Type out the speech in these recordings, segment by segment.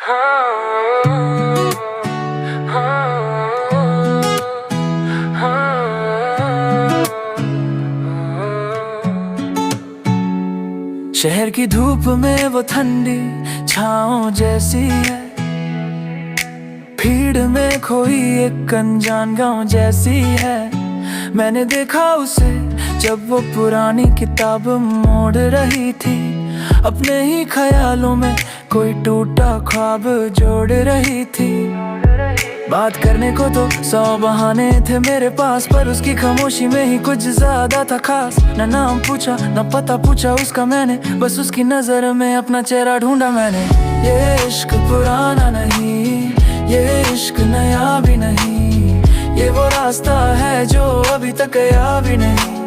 शहर की धूप में वो ठंडी छाँव जैसी है, भीड़ में खोई एक अनजान गाँव जैसी है। मैंने देखा उसे जब वो पुरानी किताब मोड़ रही थी, अपने ही ख्यालों में कोई टूटा ख्वाब जोड़ रही थी। बात करने को तो 100 बहाने थे मेरे पास, पर उसकी खामोशी में ही कुछ ज्यादा था खास। न नाम पूछा न पता पूछा उसका मैंने, बस उसकी नजर में अपना चेहरा ढूंढा मैंने। ये इश्क पुराना नहीं, ये इश्क नया भी नहीं, ये वो रास्ता है जो अभी तक गया भी नहीं।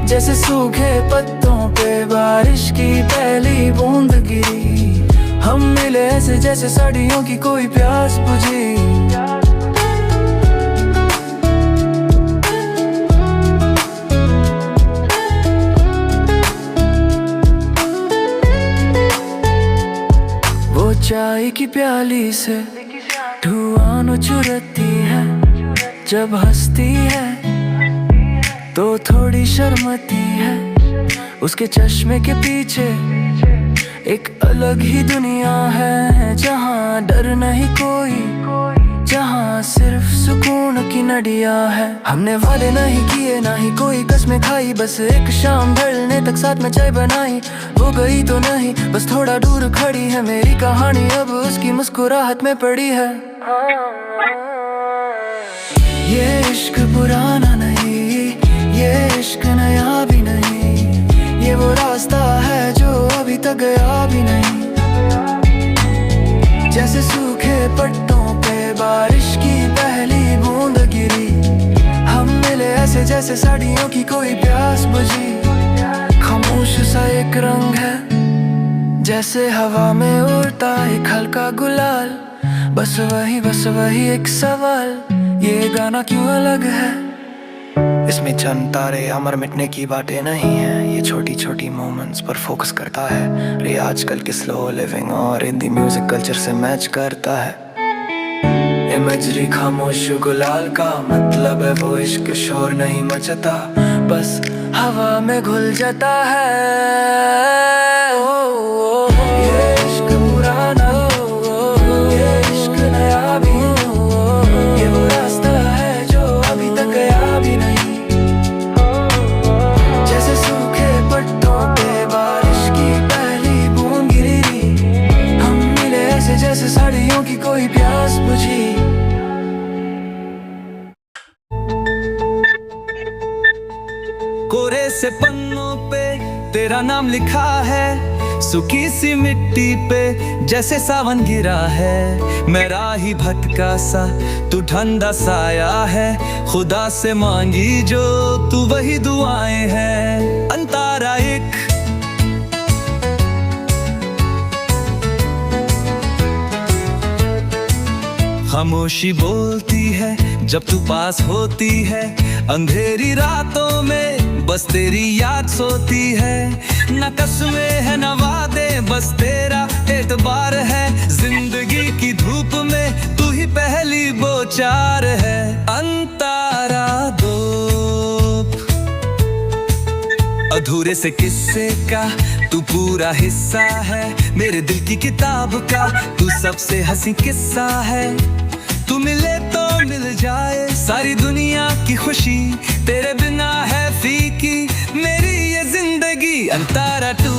जैसे सूखे पत्तों पे बारिश की पहली बूंद गिरी, हम मिले ऐसे जैसे सदियों की कोई प्यास बुझी। वो चाय की प्याली से धुआं चुराती है, जब हंसती है तो थोड़ी शर्माती है। उसके चश्मे के पीछे एक अलग ही दुनिया है, जहाँ डर नहीं कोई, जहाँ सिर्फ सुकून की नदियाँ है। हमने वादे नहीं किए ना ही कोई कसमें खाई, बस एक शाम ढलने तक साथ में चाय बनाई। वो गई तो नहीं, बस थोड़ा दूर खड़ी है मेरी कहानी, अब उसकी मुस्कुराहट में पड़ी है। ये इश्क पुराना नहीं, ये इश्क नया भी नहीं, ये वो रास्ता है जो अभी तक गया भी नहीं। जैसे सूखे पत्तों पे बारिश की पहली बूंद गिरी, हम मिले ऐसे जैसे सदियों की कोई प्यास बुझी। खामोश सा एक रंग है, जैसे हवा में उड़ता एक हल्का गुलाल, बस वही एक सवाल, ये गाना क्यों अलग है। इसमें चंद तारे अमर मिटने की बातें नहीं है, ये छोटी छोटी मोमेंट्स पर फोकस करता है। ये आजकल की स्लो लिविंग और हिंदी म्यूजिक कल्चर से मैच करता है। इमेजरी खामोश गुलाल का मतलब है वो इश्क शोर नहीं मचता, बस हवा में घुल जाता है। ये इश्क पुराना, ये इश्क नया भी, ये वो रास्ता है जो अभी तक गया भी नहीं। जैसे साड़ियों की कोई प्यास बुझी। कोरे से पन्नों पे तेरा नाम लिखा है, सूखी सी मिट्टी पे जैसे सावन गिरा है। मैं राही भटका सा, तू ठंडा साया है, खुदा से मांगी जो तू वही दुआएं हैं। अंतारा एक खामोशी बोलती है जब तू पास होती है, अंधेरी रातों में बस तेरी याद सोती है। न कस्में है न वादे, बस तेरा एतबार है। जिंदगी की धूप में तू ही पहली बोचार है। अंतारा दो अधूरे से किस्से का तू पूरा हिस्सा है, मेरे दिल की किताब का तू सबसे हंसी किस्सा है। तू मिले तो मिल जाए सारी दुनिया की खुशी, तेरे बिना है फीकी मेरी ये जिंदगी। अंतारा टू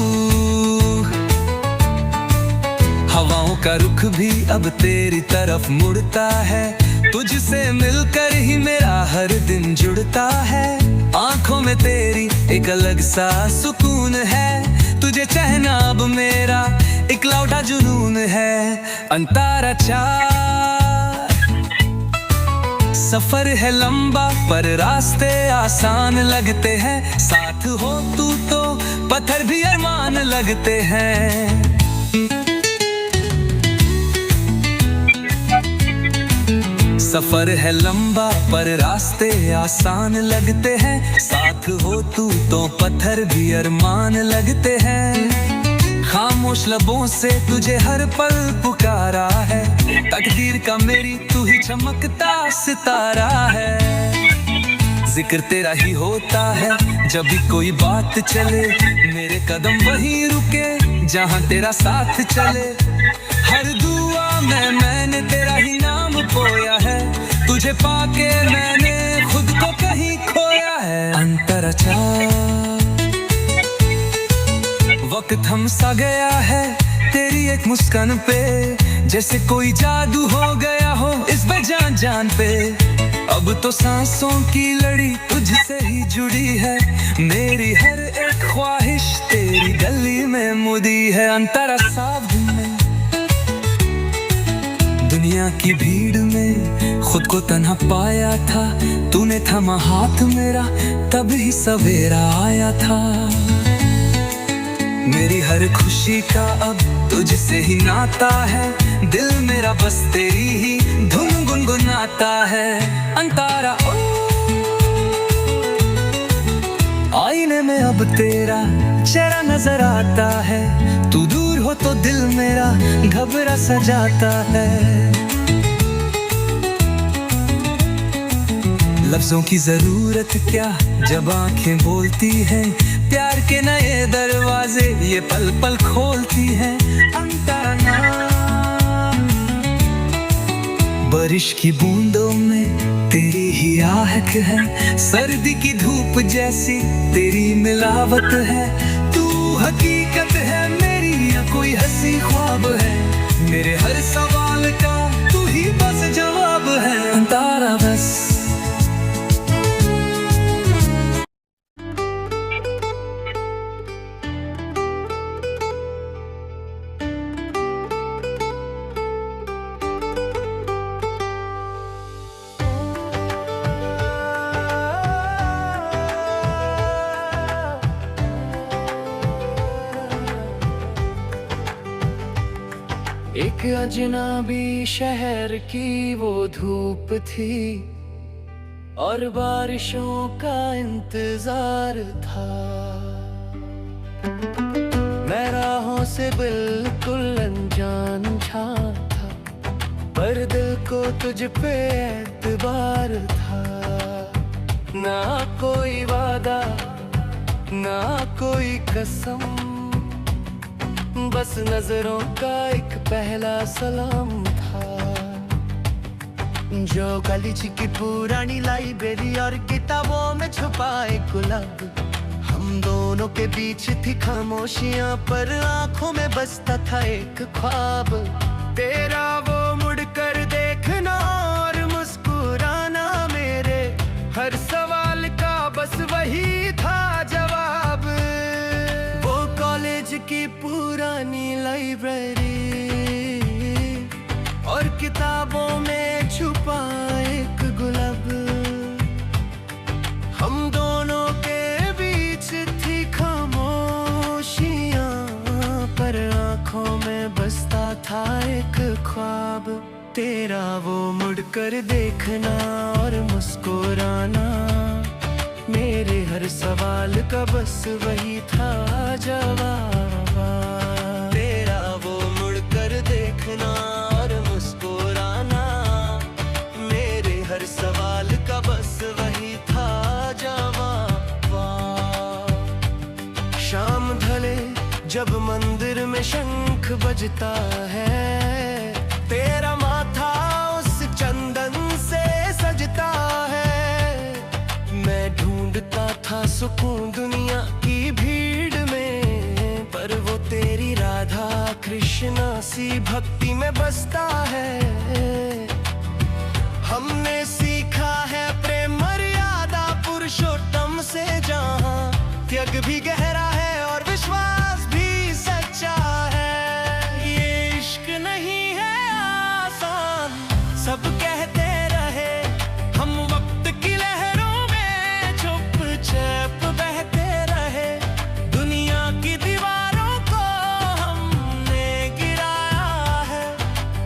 हवाओं का रुख भी अब तेरी तरफ मुड़ता है, तुझसे मिलकर ही मेरा हर दिन जुड़ता है। आंखों में तेरी एक अलग सा सुकून है, तुझे चाहना अब मेरा इकलौता जुनून है। अंतारा चार सफर है लंबा पर रास्ते आसान लगते हैं, साथ हो तू तो पत्थर भी अरमान लगते हैं। सफर है लंबा पर रास्ते आसान लगते हैं, साथ हो तू तो पत्थर भी अरमान लगते हैं। खामोश लबों से तुझे हर पल पुकारा है। तकदीर का मेरी तू ही चमकता सितारा है। जिक्र तेरा ही होता है जब भी कोई बात चले। मेरे कदम वहीं रुके जहाँ तेरा साथ चले। हर दुआ में मैंने तेरा ही नाम बोया है। तुझे पाके मैंने खुद को कहीं खोया है। अंतर अच्छा वक्त थम सा गया है तेरी एक मुस्कान पे। जैसे कोई जादू हो गया हो इस बेजान जान पे। अब तो सांसों की लड़ी तुझसे ही जुड़ी है। मेरी हर एक ख्वाहिश तेरी गली में मुदी है। अंतरा साफ में दुनिया की भीड़ में खुद को तन्हा पाया था। तूने थमा हाथ मेरा तब ही सवेरा आया था। मेरी हर खुशी का अब तुझसे ही नाता है। दिल मेरा बस तेरी ही धुन गुनगुनाता है। अंतारा आईने में अब तेरा चेहरा नजर आता है। तू दूर हो तो दिल मेरा घबरा सा जाता है। लफ्जों की जरूरत क्या जब आंखें बोलती हैं। प्यार के नए दरवाजे ये पल पल खोलती हैं। अंतरा बारिश की बूंदों में तेरी ही आहट है। सर्दी की धूप जैसी तेरी मिलावट है। तू हकीकत है मेरी या कोई हंसी ख्वाब है। मेरे हर सवाल का तू ही बस जवाब है। अंतरा बस एक अजनबी शहर की वो धूप थी और बारिशों का इंतजार था। मैं राहों से बिल्कुल अनजान था पर दिल को तुझ पे एतबार था। ना कोई वादा ना कोई कसम बस नजरों का एक पहला सलाम था। जो गलीच की पुरानी लाइब्रेरी और किताबों में छुपाए गुलाब। हम दोनों के बीच थी खामोशियां पर आंखों में बसता था एक ख्वाब। तेरा वो मुड़कर देखना और मुस्कुराना मेरे हर सवाल का बस वही था जवाब। वो कॉलेज की पुरानी लाइब्रेरी और किताबों में छुपा एक गुलाब। हम दोनों के बीच थी खामोशियां पर आंखों में बसता था एक ख्वाब। तेरा वो मुड़कर देखना और मुस्कुराना मेरे हर सवाल का बस वही था जवाब। तेरा वो मुड़कर देखना और मुस्कुराना मेरे हर सवाल का बस वही था जवाब। शाम ढले जब मंदिर में शंख बजता है। तेरा माथा उस चंदन से सजता है। मैं ढूंढता था सुकून दुनिया की भीड़ में पर वो तेरी राधा कृष्णा सी भक्ति में बसता है। हमने सीखा है प्रेम मर्यादा पुरुषोत्तम से जहां त्याग भी गहरा है और विश्वास भी सच्चा है। ये इश्क नहीं है आसान सब कहते रहे। हम वक्त की लहरों में चुपचाप बहते रहे। दुनिया की दीवारों को हमने गिराया है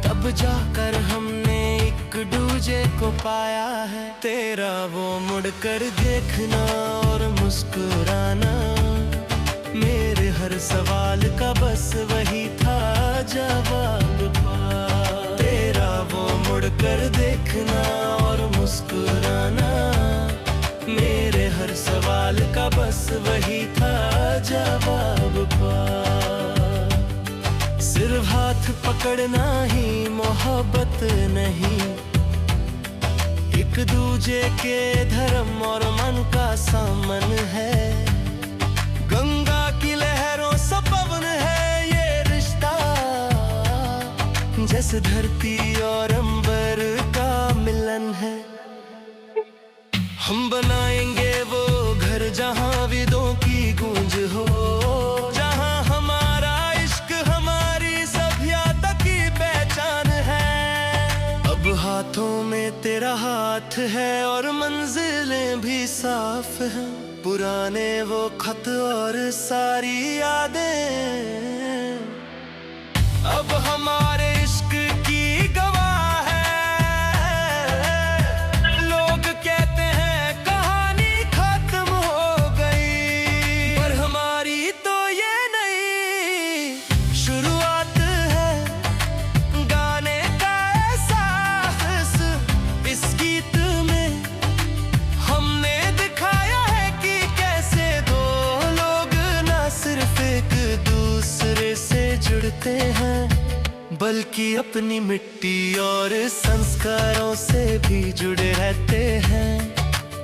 तब जाकर हमने एक दूजे को पाया है। तेरा वो मुड़कर देखना और मुस्कुराना मेरे हर हर सवाल का बस वही था जवाब तेरा वो मुड़कर देखना और मुस्कुराना। मेरे हर सवाल का बस वही था जवाब सिर्फ हाथ पकड़ना ही मोहब्बत नहीं, एक दूजे के धर्म और मन का सामन है। गंगा की लहरों सा पवन है ये रिश्ता, जैसे धरती और अंबर का मिलन है। हम बनाएंगे वो घर जहाँ वेदों की गूंज हो, जहाँ हमारा इश्क हमारी सभ्यता की पहचान है। अब हाथों में तेरा हाथ है और मंजिलें भी साफ हैं, पुराने वो खत और सारी यादें अब हमारे इश्क की गवाह है। लोग कहते हैं कहानी खत्म हो गई, पर हमारी तो ये नई शुरुआत है। गाने का एहसास इस गीत में हमने दिखाया है कि कैसे दो लोग ना सिर्फ एक दूसरे से जुड़ते हैं, बल्कि अपनी मिट्टी और संस्कारों से भी जुड़े रहते हैं।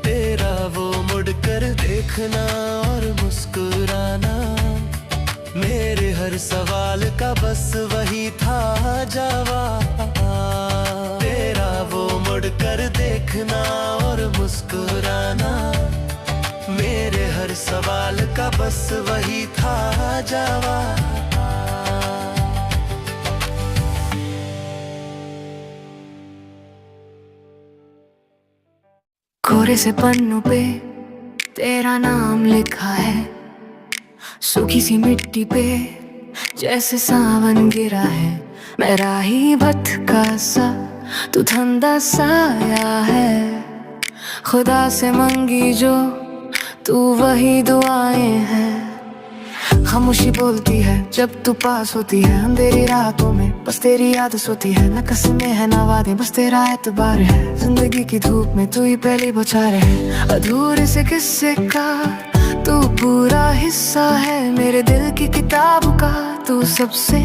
तेरा वो मुड़कर देखना और मुस्कुराना, मेरे हर सवाल का बस वही था जवाब। तेरा वो मुड़कर देखना और मुस्कुराना, मेरे हर सवाल का बस वही था जवाब। कोरे से पन्नों पे तेरा नाम लिखा है, सूखी सी मिट्टी पे जैसे सावन गिरा है। मैं राही भटका सा तू ठंडा साया है, खुदा से मंगी जो तू वही दुआएं हैं। खामोशी बोलती है जब तू पास होती है, अंधेरी रातों में बस तेरी याद सोती है। न कसमें है न वादे बस तेरा एतबार है, जिंदगी की धूप में तू ही पहली बौछार है। अधूरे से किस्से का तू पूरा हिस्सा है, मेरे दिल की किताब का तू सबसे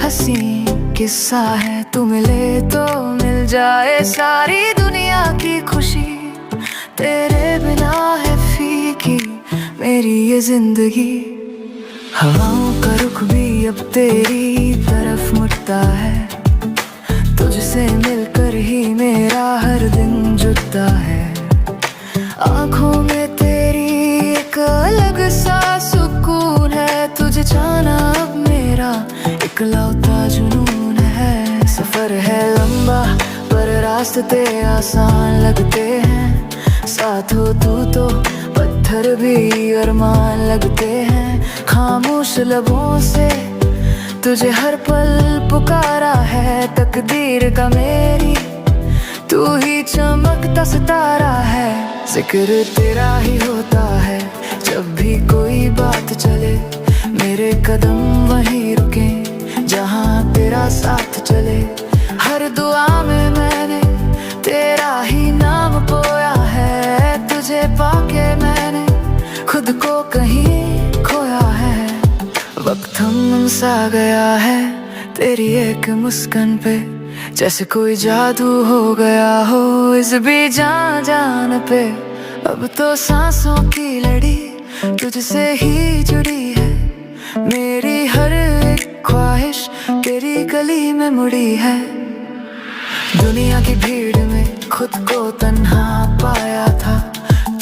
हसीन किस्सा है। तू मिले तो मिल जाए सारी दुनिया की खुशी, तेरे बिना है फीकी मेरी ये जिंदगी। हवाओं का रुख भी अब तेरी तरफ मुड़ता है, तुझसे मिलकर ही मेरा हर दिन जुड़ता है। आँखों में तेरी एक अलग सा सुकून है, तुझे जाना अब मेरा इकलौता जुनून है। सफर है लंबा पर रास्ते आसान लगते हैं, साथ हो तू तो पत्थर भी अरमान लगते हैं। खामोश लबों से तुझे हर पल पुकारा है, तकदीर का मेरी तू ही चमकता सितारा है। जिक्र तेरा ही होता है जब भी कोई बात चले, मेरे कदम वहीं रुके जहाँ तेरा साथ चले। हर दुआ में मैंने तेरा ही नाम बोया है, तुझे पाके मैंने खुद को कहीं खोया है। वक्त थम सा गया है तेरी एक मुस्कान पे, जैसे कोई जादू हो गया हो इस बेजान जान पे। अब तो सांसों की लड़ी तुझसे ही जुड़ी है, मेरी हर एक ख्वाहिश तेरी गली में मुड़ी है। दुनिया की भीड़ में खुद को तन्हा पाया था,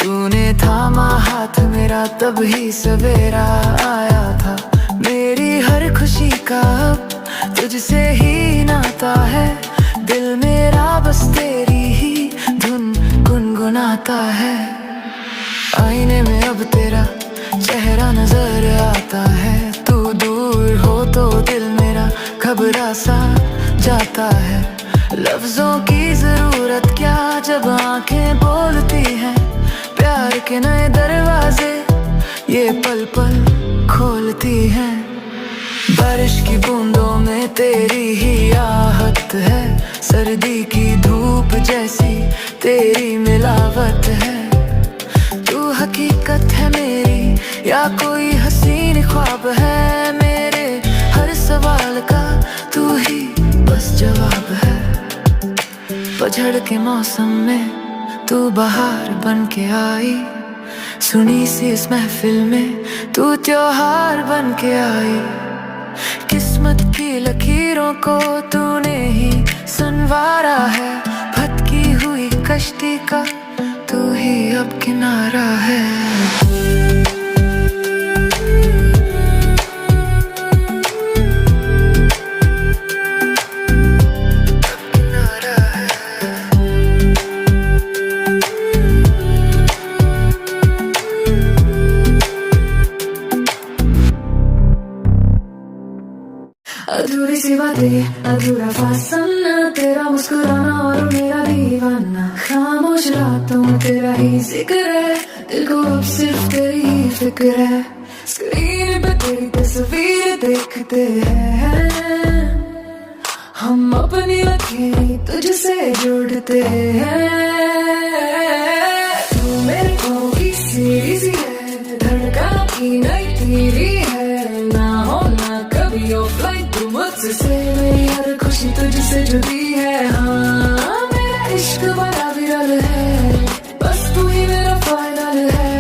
तूने थामा हाथ मेरा तब ही सवेरा आया था। मेरी हर खुशी का अब तुझसे ही नाता है, दिल मेरा बस तेरी ही धुन गुनगुनाता है। आईने में अब तेरा चेहरा नजर आता है, तू दूर हो तो दिल मेरा घबरा सा जाता है। लफ्जों की जरूरत क्या जब आंखें बोलती हैं, प्यार के नए दरवाजे ये पल पल खोलती है। बारिश की बूंदों में तेरी ही आहट है, सर्दी की धूप जैसी तेरी मिलावट है। तू हकीकत है मेरी या कोई हसीन ख्वाब है, मेरे हर सवाल का तू ही बस जवाब है। पतझड़ के मौसम में तू बहार बन के आई, सुनी सी इस महफिल में तू त्योहार बन के आई। किस्मत की लकीरों को तूने ही संवारा है, भटकी हुई कश्ती का तू ही अब किनारा है। अधूरी सी बातें, अधूरा फासना, तेरा मुस्कुराना और मेरा दीवाना। खामोश रातों में तेरा ही जिक्र है, दिल को अब सिर्फ तेरी ही फिक्र है। स्क्रीन पे तेरी तस्वीर देखते हैं, हम अपनी लकीरें तुझसे जोड़ते हैं। तू मेरे पाँव की सीढ़ी सी है, धड़कन की नई तीरी है। ना हो ना कभी ऑफलाइन तू मुझसे, मेरी हर खुशी तुझसे जुड़ी है। हाँ मेरा इश्क बड़ा विरल है, बस तू ही मेरा फाइनल है।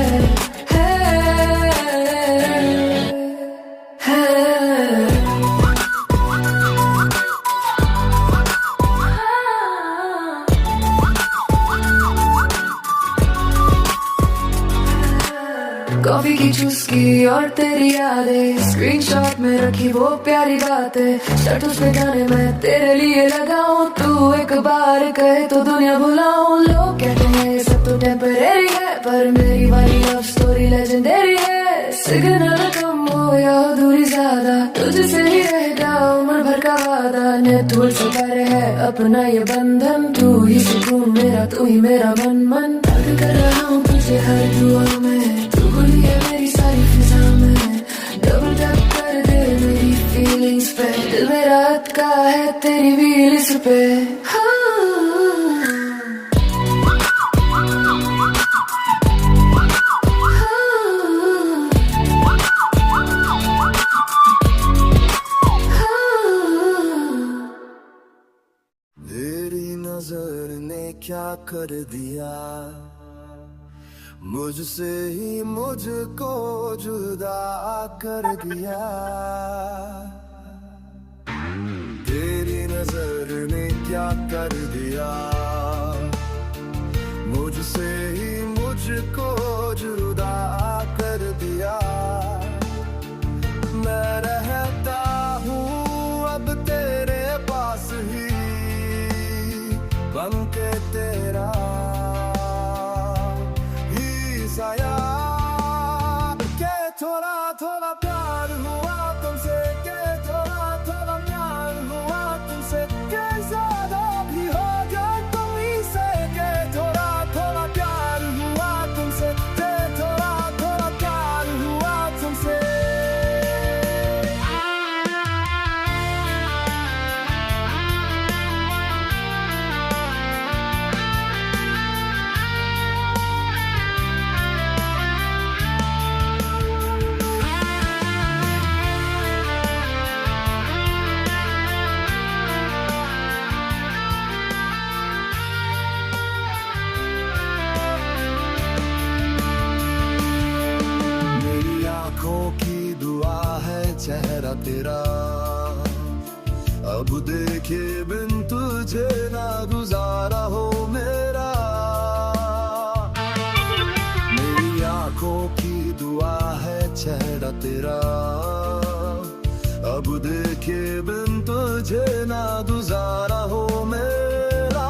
कॉफी की चुस्की और तेरी यादें, स्क्रीनशॉट में रखी वो प्यारी बातें। स्टेटस पे गाने मैं तेरे लिए लगाऊं, तू एक बार कहे तो दुनिया भुलाऊं। लोग कहते हैं ये सब तो टेम्परेरी है, पर मेरी वाली लव स्टोरी लेजेंडरी है। सिग्नल कम हो या दूरी ज्यादा, तुझसे ही रहेगा उम्र भर का वादा। नेटवर्क से परे है अपना ये बंधन, तू ही सुकून मेरा, तू ही मेरा मन। मन कर रहा हूँ तुझे हर दुआ में, तू भूली है मेरी सारी फिजा में। डबल टैप कर दे मेरी फीलिंग्स पे, दिल मेरा अटका है तेरी व्हील्स पे। तेरी नजर ने क्या कर दिया, मुझसे ही मुझको जुदा कर दिया। तेरी नजर ने क्या कर दिया, मुझसे ही मुझको जुदा कर दिया। मैं रहता हूँ अब तेरे पास ही, बन के तेरा साया। के थोड़ा थोड़ा प्यार हुआ तुमसे, के थोड़ा थोड़ा प्यार हुआ तुमसे, के ज्यादा भी हो गया तुम ही से। के थोड़ा थोड़ा प्यार हुआ तुमसे, के थोड़ा थोड़ा प्यार हुआ तुमसे। चेहरा तेरा अब देखे बिन तुझे ना गुजारा हो मेरा। मेरी आंखों की दुआ है चेहरा तेरा, अब देखे बिन तुझे ना गुजारा हो मेरा।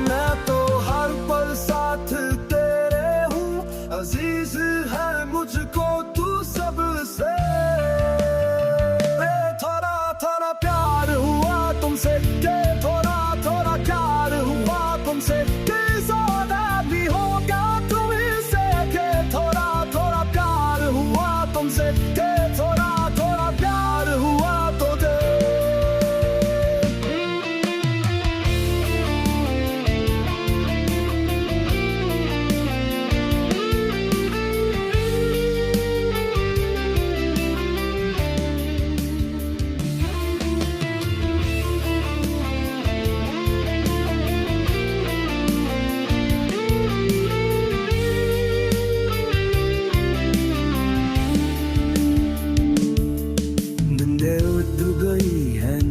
मैं तो हर पल साथ तेरे हूँ, अजीज है मुझको तू सबसे। थोड़ा थोड़ा प्यार हुआ तुमसे, के थोड़ा थोड़ा प्यार हुआ तुमसे, के ज्यादा भी होगा तुम से। के थोड़ा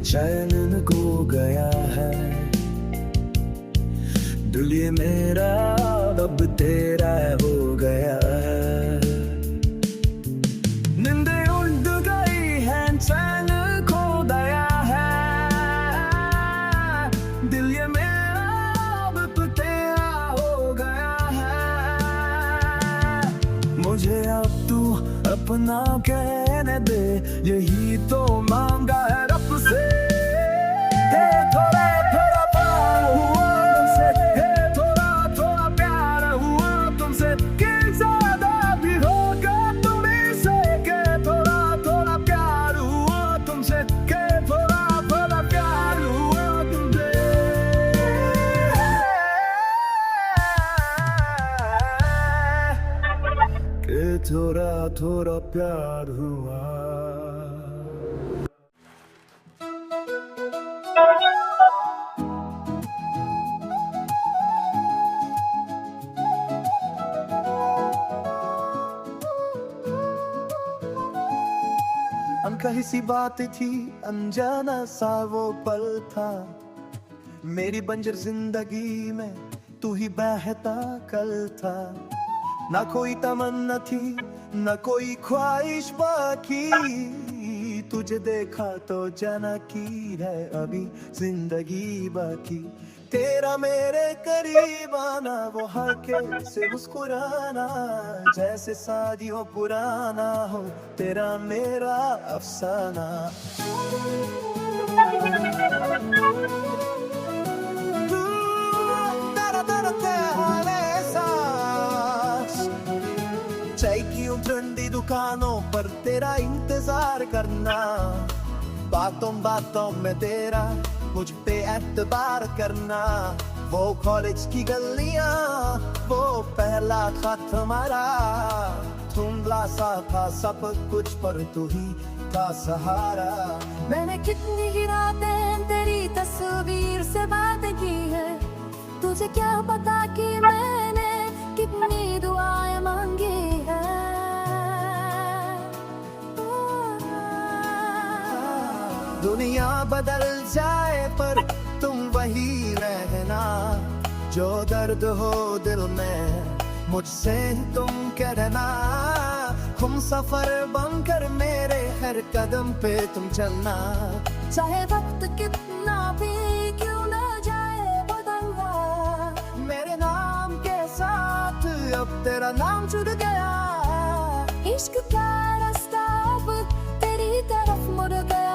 चैन खो गया है। दिल ये मेरा अब तेरा हो गया है। नींदे उड़ गई है, चैन खो गया है। दिल ये मेरा अब तेरा हो गया है। मुझे अब तू अपना कहने दे, यही तो मांगा है रब से। थोड़ा थोड़ा प्यार हुआ तुमसे, थोड़ा थोड़ा प्यार हुआ तुमसे, कि ज्यादा भी होगा तुम्हीं से। के थोड़ा थोड़ा प्यार हुआ तुमसे, के थोड़ा थोड़ा प्यार हुआ तुमसे। के थोड़ा थोड़ा प्यार हुआ। अनकही सी बात थी, अनजाना सा वो पल था। मेरी बंजर जिंदगी में तू ही बहता कल था। ना कोई तमन्ना थी, ना कोई ख्वाहिश बाकी। तुझे देखा तो जाना की है अभी जिंदगी बाकी। तेरा मेरे करीब आना, वो हल्के से मुस्कुराना, जैसे शादियों पुराना हो तेरा मेरा अफसाना। चाय की ठंडी दुकानों पर तेरा इंतजार करना, बातों बातों में तेरा मुझ पे एतबार करना। वो कॉलेज की गलियां, वो पहला खत हमारा, धुंधला सा था सब कुछ पर तू ही था सहारा। मैंने कितनी ही रातें तेरी तस्वीर से बातें की है, तुझे क्या पता कि मैंने कितनी दुआएं मांगी है। दुनिया बदल जाए पर तुम वही रहना, जो दर्द हो दिल में मुझसे तुम कहना। हम सफर बनकर मेरे हर कदम पे तुम चलना, चाहे वक्त कितना भी क्यों न जाए बदलना। मेरे नाम के साथ अब तेरा नाम जुड़ गया। इश्क का रास्ता अब तेरी तरफ मुड़ गया।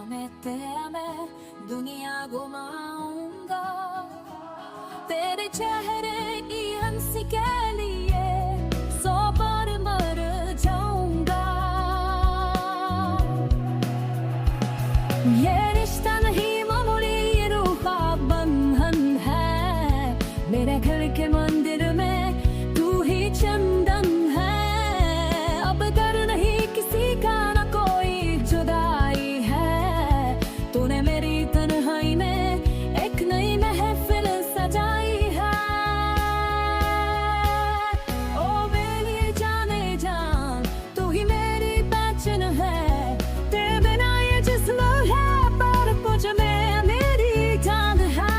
मैं तेरा मैं दुनिया घुमाऊंगा, तेरे चेहरे की हंसी के लिए 100 बार मर जाऊंगा। ये रिश्ता नहीं मामूली, ये रूह का बंधन है। मेरे घर के मंदिर में तू ही चंदन है। अब डर नहीं किसी का, ना कोई जुदाई। तूने मेरी तन्हाई में एक नई महफिल सजाई है। ओ मेरी जाने जान, तू ही मेरी पहचान है। तेरे बिना ये जिस्म है पर मुझ में मेरी जान है।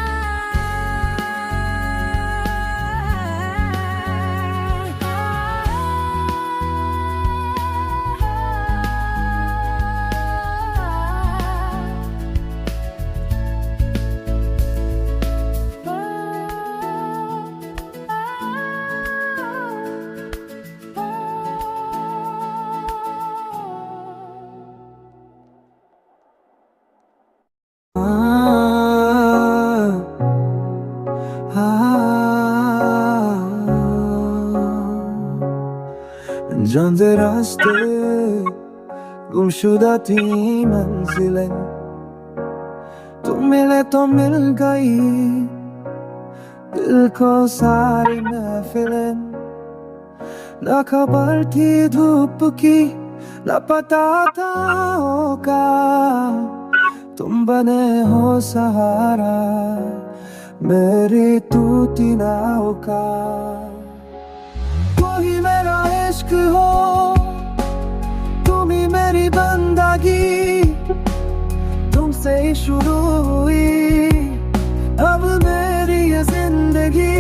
जानते रास्ते, गुमशुदा थी मंजिलें, तुम मिले तो मिल गई, दिल को सारी महफिलें, न खबर थी धूप की, न पता था होगा तुम बने हो सहारा मेरी टूटी नाव का। तू ही मेरा इश्क हो, तुम ही मेरी बंदगी, तुमसे ही शुरू हुई अब मेरी ये जिंदगी।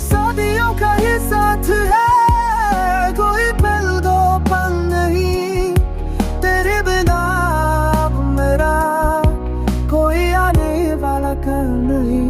सदियों का ये साथ है, कोई पल दो पल नहीं, तेरे बिना अब मेरा कोई आने वाला कल नहीं।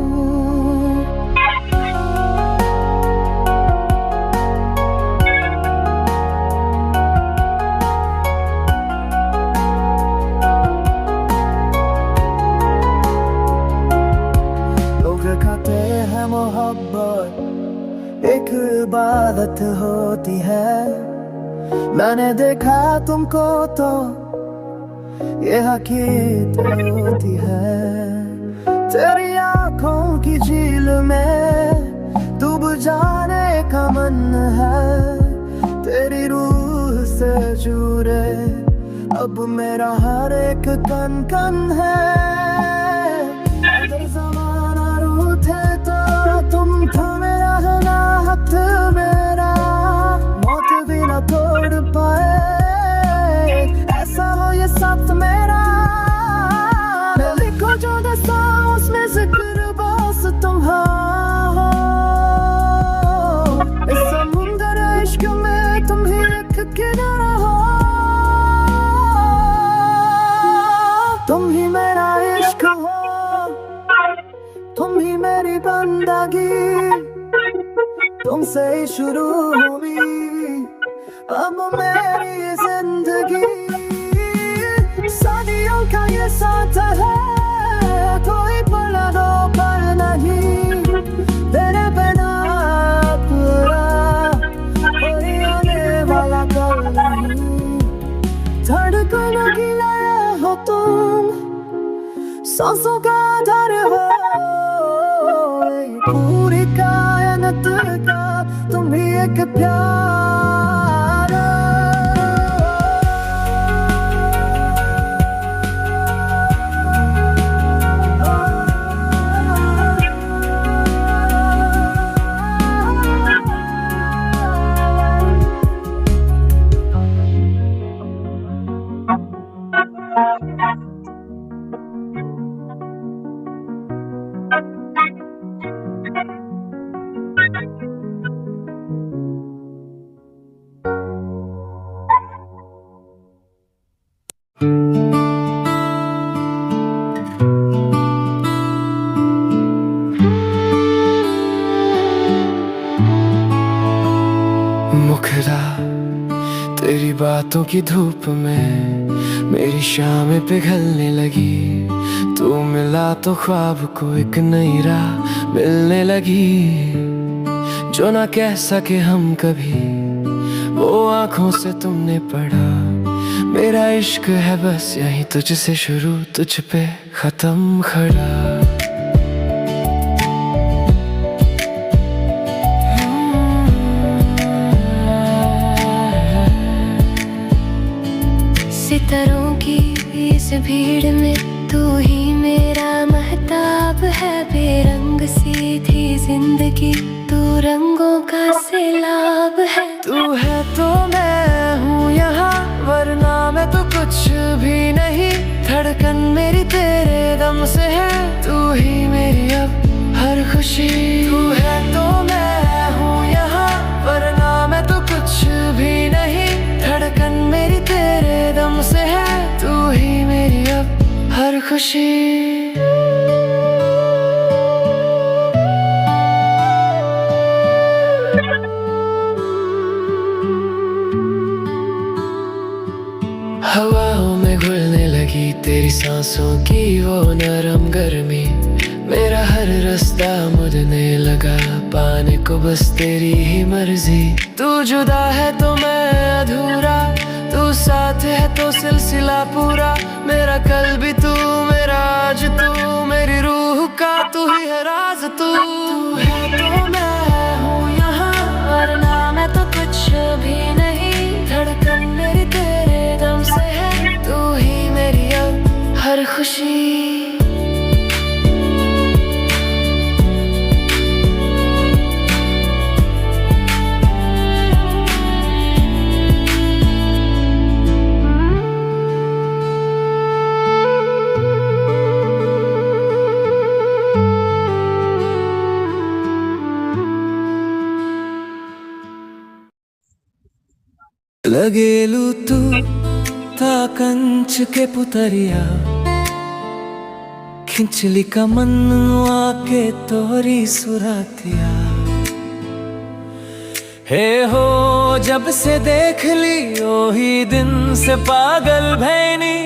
मोहब्बत एक इबादत होती है, मैंने देखा तुमको तो ये हकीकत होती है। तेरी आंखों की झील में डूब जाने का मन है, तेरी रूह से जुड़े अब मेरा हर एक कण कण है। अगर ज़माना रूठे तो तुम था मेरा हाथ मेरा, मौत भी न तोड़ पाए ऐसा हो ये साथ मेरा। मैं लिखो जो दस्ता उसमें जिक्र बस तुम्हारा, इस समुंदर इश्क में तुम ही एक किनारा हो। तुम ही मेरा इश्क हो, तुम ही मेरी बंदगी, तुमसे ही शुरू हुई अब मेरी ये जिंदगी। सदियों का ये साथ है, कोई पल दो पल नहीं, तेरे बिना पूरा कोई आने वाला कल नहीं। धड़कनों की लय हो तुम, सांसों का आधार हो, पूरी कायनात का तुम ही एक प्यार। मुखरा तेरी बातों की धूप में मेरी शामें पिघलने लगी, तू मिला तो ख्वाब को एक नई राह मिलने लगी। जो ना कह सके हम कभी वो आंखों से तुमने पढ़ा, मेरा इश्क है बस यही तुझसे शुरू तुझ पे खत्म खड़ा। सितारों की इस भीड़ में तू ही मेरा महताब है, बेरंग सी थी जिंदगी तू रंगों का सैलाब है। तू है तो मैं हूँ यहाँ, वरना मैं तो कुछ भी नहीं, धड़कन मेरी तेरे दम से है, तू ही मेरी अब हर खुशी। तू है तो मैं हूँ यहाँ, वरना मैं तो कुछ भी नहीं, धड़कन मेरी तेरे दम से है, तू ही मेरी अब हर खुशी। हवाओं में घुलने लगी तेरी सांसों की वो नरम गर्मी, मेरा हर रास्ता मुड़ने लगा पाने को बस तेरी ही मर्जी। तू जुदा है तो मैं अधूरा, तू साथ है तो सिलसिला पूरा, मेरा कल भी तू मेरा आज तू, मेरी रूह का तू ही है राज तू। है तो मैं हूँ यहाँ, वरना मैं तो कुछ भी नहीं। धड़कन मेरी तेरे दम से है, तू ही मेरी अब हर खुशी। लगेलू तू ता कंच के पुतरिया, खिंचली का मन आके तोरी सुरातिया। हे हो जब से देख ली ओही दिन से पागल भैनी,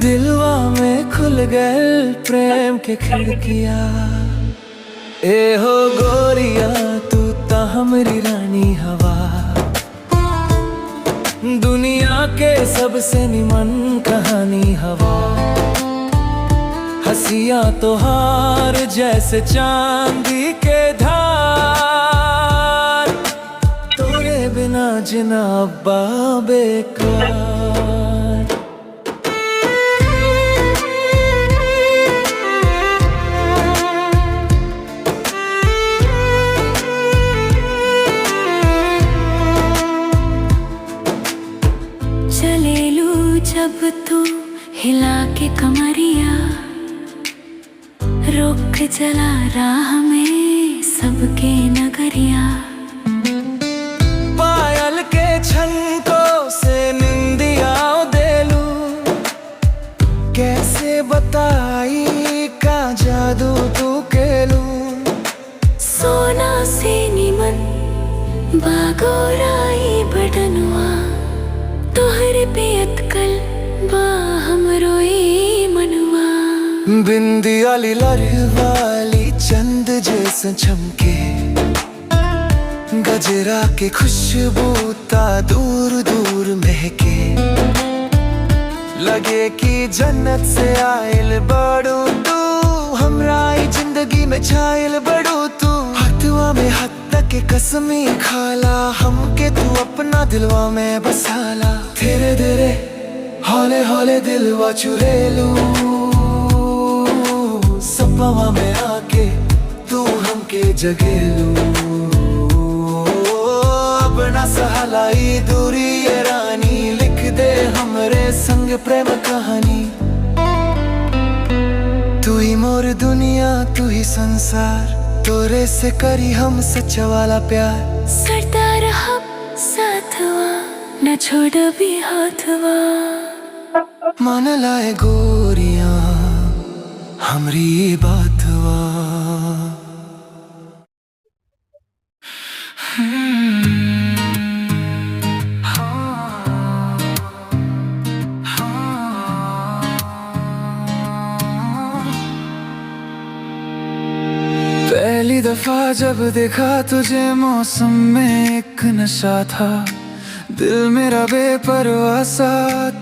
दिलवा में खुल गए प्रेम के खिड़किया। ए हो गोरिया तू ता हमरी रानी हवा, दुनिया के सबसे निमन कहानी हवा। हसिया तो हार जैसे चांदी के धार, तोरे बिना जिना अब्बा बेकार। चलेलू जब तू हिला के कमरिया, रोक चला राह में सबके नगरिया। पायल के छनकों से निंदिया देलू, कैसे बताई का जादू तू केलू। सोना से निमन बागोराई बटनुआ, तोहरे पे अटकल बा हमरोई मनुआ। बिंदिया लर वाली चंद जैसे चमके, गजरा के खुशबू ता दूर दूर महके। लगे कि जन्नत से आयल बड़ू तू, हमरा ई जिंदगी में छायल बड़ू तू। हथवा में हाथ के कसमी खाला, हमके तू अपना दिलवा में बसाला। धीरे धीरे हौले हौले दिलवा चुरेलू, सपवा में आके तू हमके जगेलू। अब ना सहलाई दूरी ये रानी, लिख दे हमरे संग प्रेम कहानी। तू ही मोर दुनिया तू ही संसार, तोरे से करी हम सच्चा वाला प्यार। सरदार हम साथवा न छोड़ भी हाथवा, मान लाए गोरिया हमरी बातवा। पहली दफा जब देखा तुझे मौसम में एक नशा था, दिल मेरा बेपरवाह सा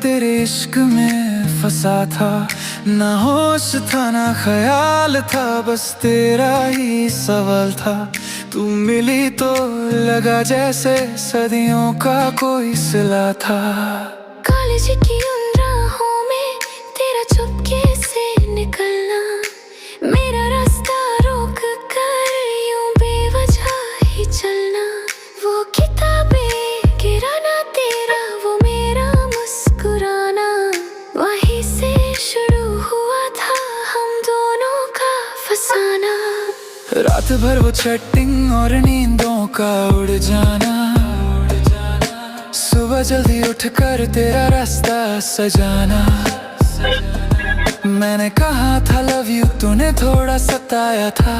तेरे इश्क में फंसा था। ना होश था ना ख्याल था, बस तेरा ही सवाल था। तू मिली तो लगा जैसे सदियों का कोई सिला था। कॉलेज की उन राहों में तेरा चुपके से निकलना, मेरा रास्ता रोक कर यूं बेवजह ही चलना। वो किताबें गिराना तेरा, वो मेरा मुस्कुराना, वहीं से शुरू हुआ था हम दोनों का फसाना। रात भर वो चैटिंग और नींदों का उड़ जाना, सुबह जल्दी उठकर तेरा रास्ता सजाना। मैंने कहा था लव यू, तूने थोड़ा सताया था।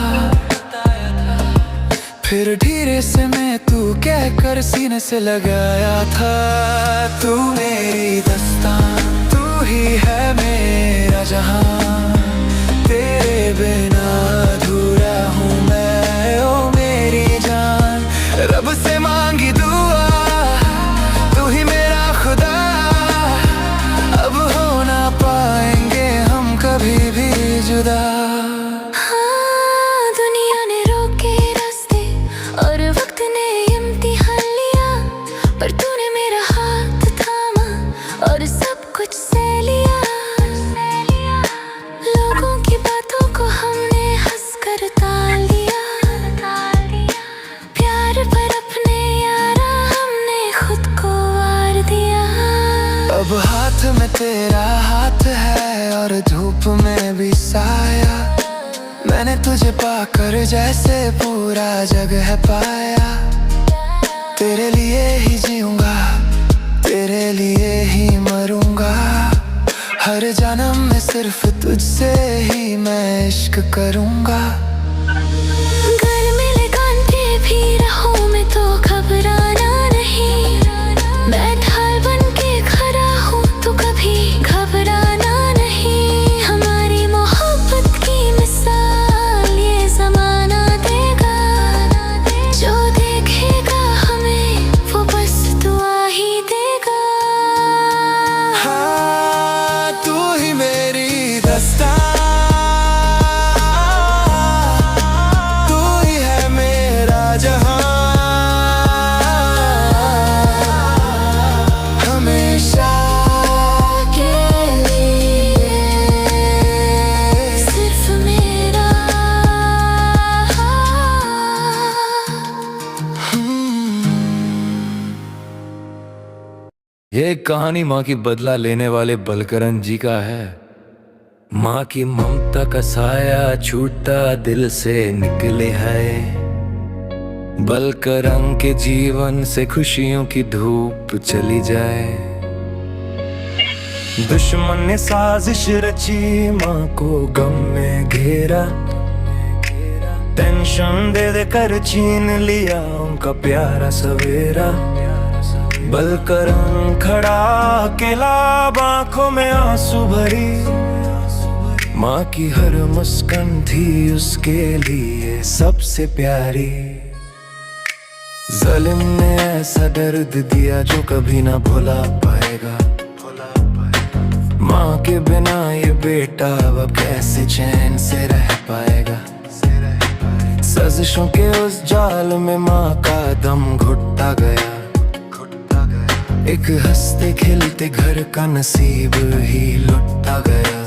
फिर धीरे से मैं तू कहकर सीने से लगाया था। तू मेरी दस्तान, तू ही है मेरा जहां, तेरे बिना अधूरा हूँ मैं ओ मेरी जान। रब से मांगी दुआ, तू ही मेरा खुदा, अब हो ना पाएंगे हम कभी भी जुदा। हाँ, दुनिया तेरा हाथ है और धूप में भी साया। मैंने तुझे पाकर जैसे पूरा जग है पाया। तेरे लिए ही जीऊंगा, तेरे लिए ही मरूंगा। हर जन्म में सिर्फ तुझसे ही मैं इश्क करूंगा। घर मिले कांटे भी राहों में तो घबराना नहीं। मैं ढाल बन के खड़ा हूँ तो कभी घबराना नहीं। हमारी मोहब्बत की मिसाल ये जमाना देगा। जो देखेगा हमें वो बस दुआ ही देगा। हाँ, तू ही मेरी दास्तां, तू ही है मेरा जहां। हमेशा के लिए सिर्फ मेरा। ये कहानी माँ की बदला लेने वाले बलकरण जी का है। माँ की ममता का साया छूटा दिल से निकले है। बलकरण के जीवन से खुशियों की धूप चली जाए। दुश्मन ने साजिश रची, माँ को गम में घेरा। टेंशन दे दे कर छीन लिया उनका प्यारा सवेरा। बलकरण खड़ा अकेला, आंखों में आंसू भरी। माँ की हर मुस्कान थी उसके लिए सबसे प्यारी। जालिम ने ऐसा दर्द दिया जो कभी ना भुला पाएगा। माँ के बिना ये बेटा अब कैसे चैन से रह पाएगा। साजिशों के उस जाल में माँ का दम घुटता गया। एक हंसते खिलते घर का नसीब ही लुटता गया।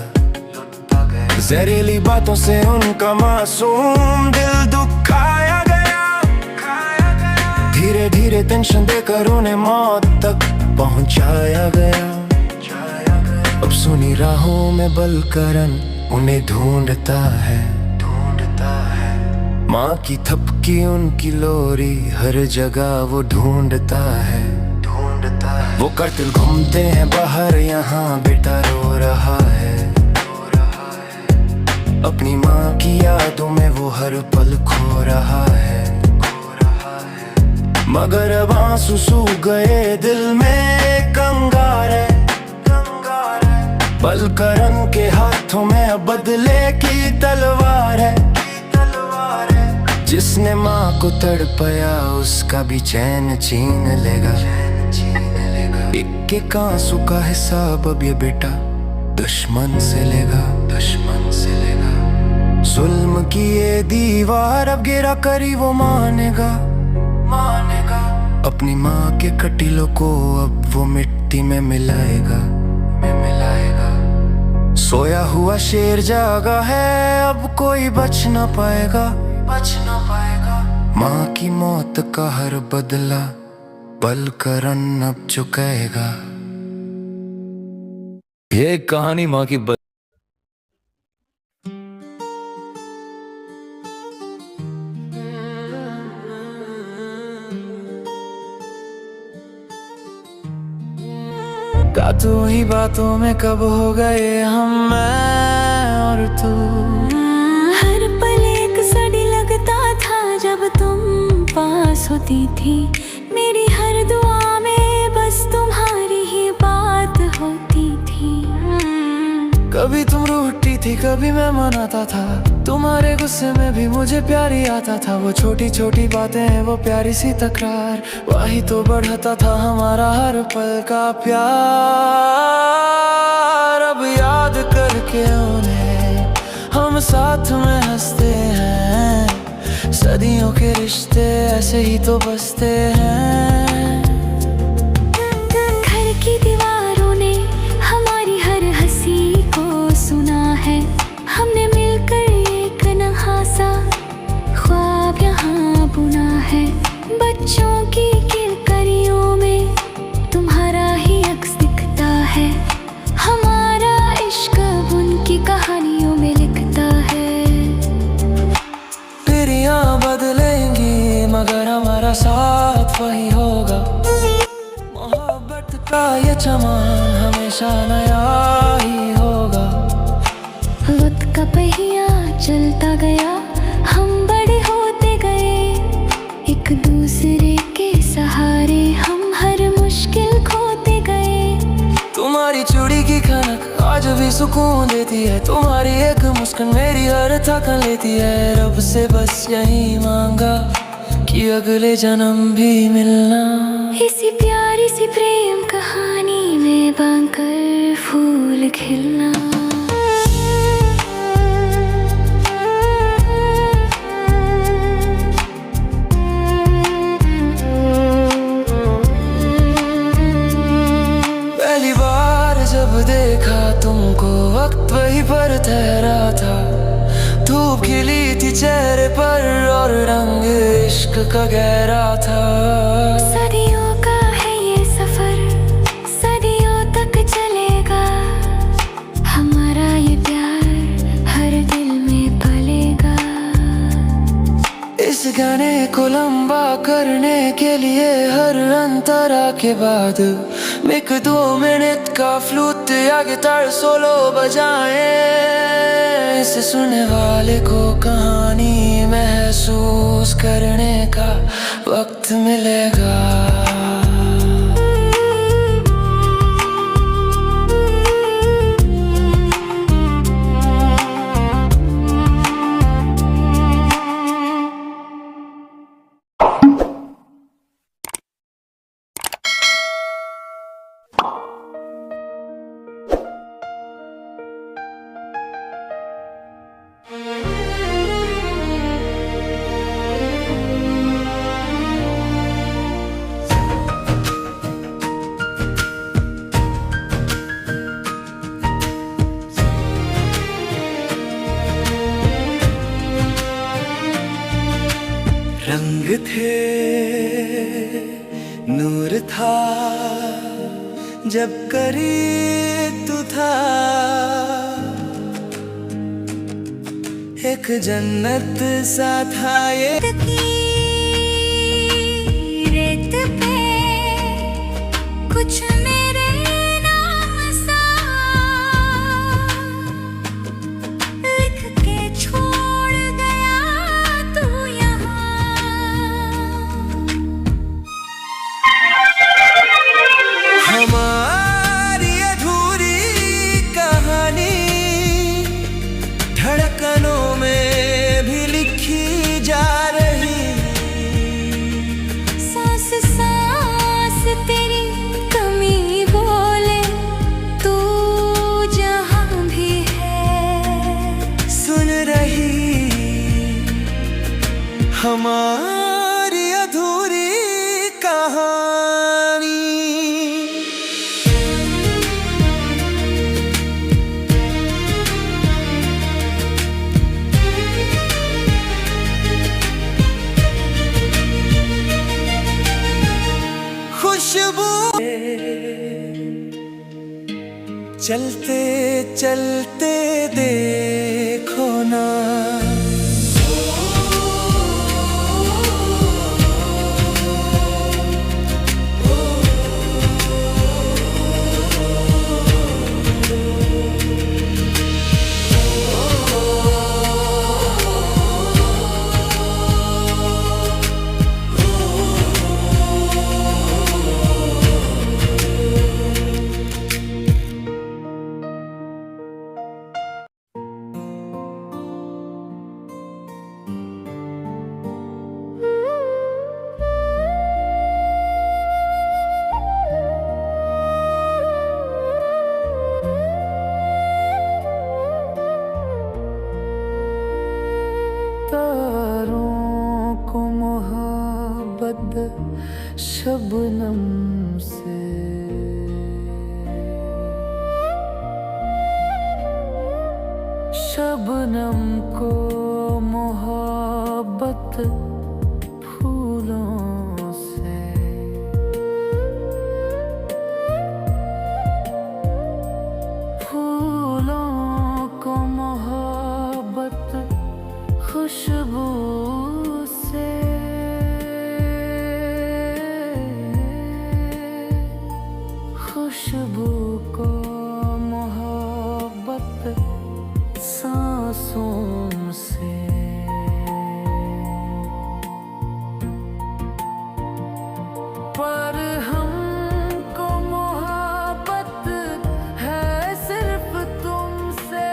जहरीली बातों से उनका मासूम दिल दुखाया गया। धीरे धीरे टेंशन देकर उन्हें मौत तक पहुंचाया गया। अब सुनी राहों में बलकरण उन्हें ढूंढता है। माँ की थपकी उनकी लोरी हर जगह वो ढूंढता है। वो कातिल घूमते हैं बाहर, यहाँ बेटा रो रहा है। अपनी माँ की यादों में वो हर पल खो रहा है। मगर अब आंसू सूख गए दिल में कंगार है। बलकरण के हाथों में अब बदले की तलवार है। जिसने माँ को तड़पाया उसका भी चैन छीन लेगा। एक आंसू का हिसाब अब ये बेटा दुश्मन से लेगा। जुल्म की ये दीवार अब गिरा करी वो मानेगा। अपनी माँ के कटीलों को अब वो मिट्टी में मिलाएगा। सोया हुआ शेर जागा है, अब कोई बच ना पाएगा। माँ की मौत का हर बदला बलकरण अब चुकाएगा। ये कहानी माँ की बातों ही बातों में कब हो गए हम, मैं और तू। हर पल एक सड़ी लगता था जब तुम पास होती थी। मेरी हर दुआ में बस तुम्हारी ही बात होती थी। कभी तुम रूठी थी, कभी मैं मनाता था। तुम्हारे गुस्से में भी मुझे प्यार ही आता था। वो छोटी छोटी बातें, वो प्यारी सी तकरार, वही तो बढ़ता था हमारा हर पल का प्यार। अब याद करके उन्हें हम साथ में हंसते हैं। सदियों के रिश्ते ऐसे ही तो बसते हैं। घर की दीवारों ने हमारी हर हंसी को सुना है। हमने मिलकर एक नन्हा सा ख्वाब यहाँ बुना है। बच्चों की किलकारियों में तुम्हारा ही अक्स दिखता है। मेरा साथ वही होगा। मोहब्बत का ये चमन हमेशा नया ही होगा। वक्त का पहिया चलता गया, हम बड़े होते गए, एक दूसरे के सहारे हम हर मुश्किल खोते गए। तुम्हारी चूड़ी की खनक आज भी सुकून देती है, तुम्हारी एक मुस्कान मेरी हर थकन लेती है। रब से बस यही मांगा कि अगले जन्म भी मिलना। इसी प्यारी सी प्रेम कहानी में बनकर फूल खिलना। पहली बार जब देखा तुमको वक्त वही पर ठहरा था। धूप खिली थी चेहरे पर और रंग इश्क का गहरा था। सदियों का है ये सफर, सदियों तक चलेगा, हमारा ये प्यार हर दिल में पलेगा। इस गाने को लंबा करने के लिए हर अंतरा के बाद एक 2 मिनट का फ्लूट या गिटार सोलो बजाएं। इसे सुनने वाले को कहानी महसूस करने का वक्त मिलेगा। रंग थे, नूर था, जब करीब तू था, एक जन्नत सा था ये। रेत पे कुछ मेरे नाम सा लिख के छोड़ गया तू हमारी अधूरी कहानी धड़कनों में भी लिखी जा रही। सांस सांस तेरी कमी बोले तू जहां भी है सुन रही हमारी अधूरी कहानी। खुशबू चलते चलते देखो ना, तारों को मोहब्बत शबनम से, शबनम को मोहब्बत फूलों से। फूलों को मोहब्बत खुशबू से। पर हमको मोहब्बत है सिर्फ तुमसे।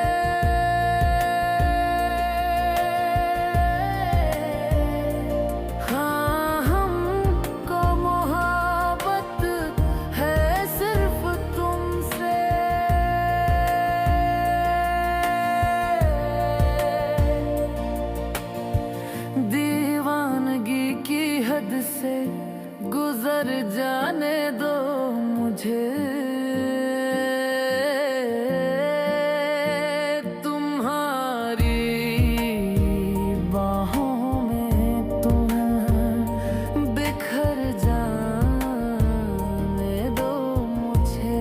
हाँ, हमको मोहब्बत है सिर्फ तुमसे। दीवानगी की हद से गुजर जाने दो मुझे, तुम्हारी बाहों में तुम बिखर जाने दो मुझे।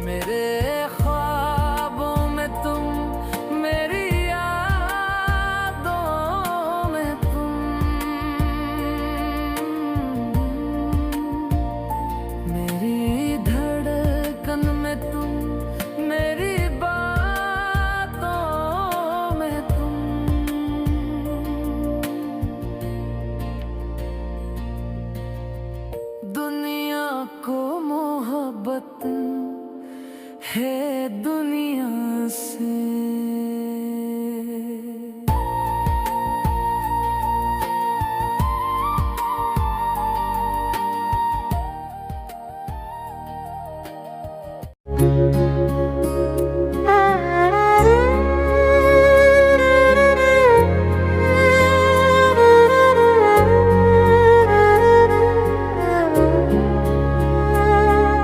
मेरे ख्वाबों में तुम, मेरी यादों में तुम, मेरी धड़कन में तुम, मेरी बातों में तुम। दुनिया को मोहब्बत है दुनिया से।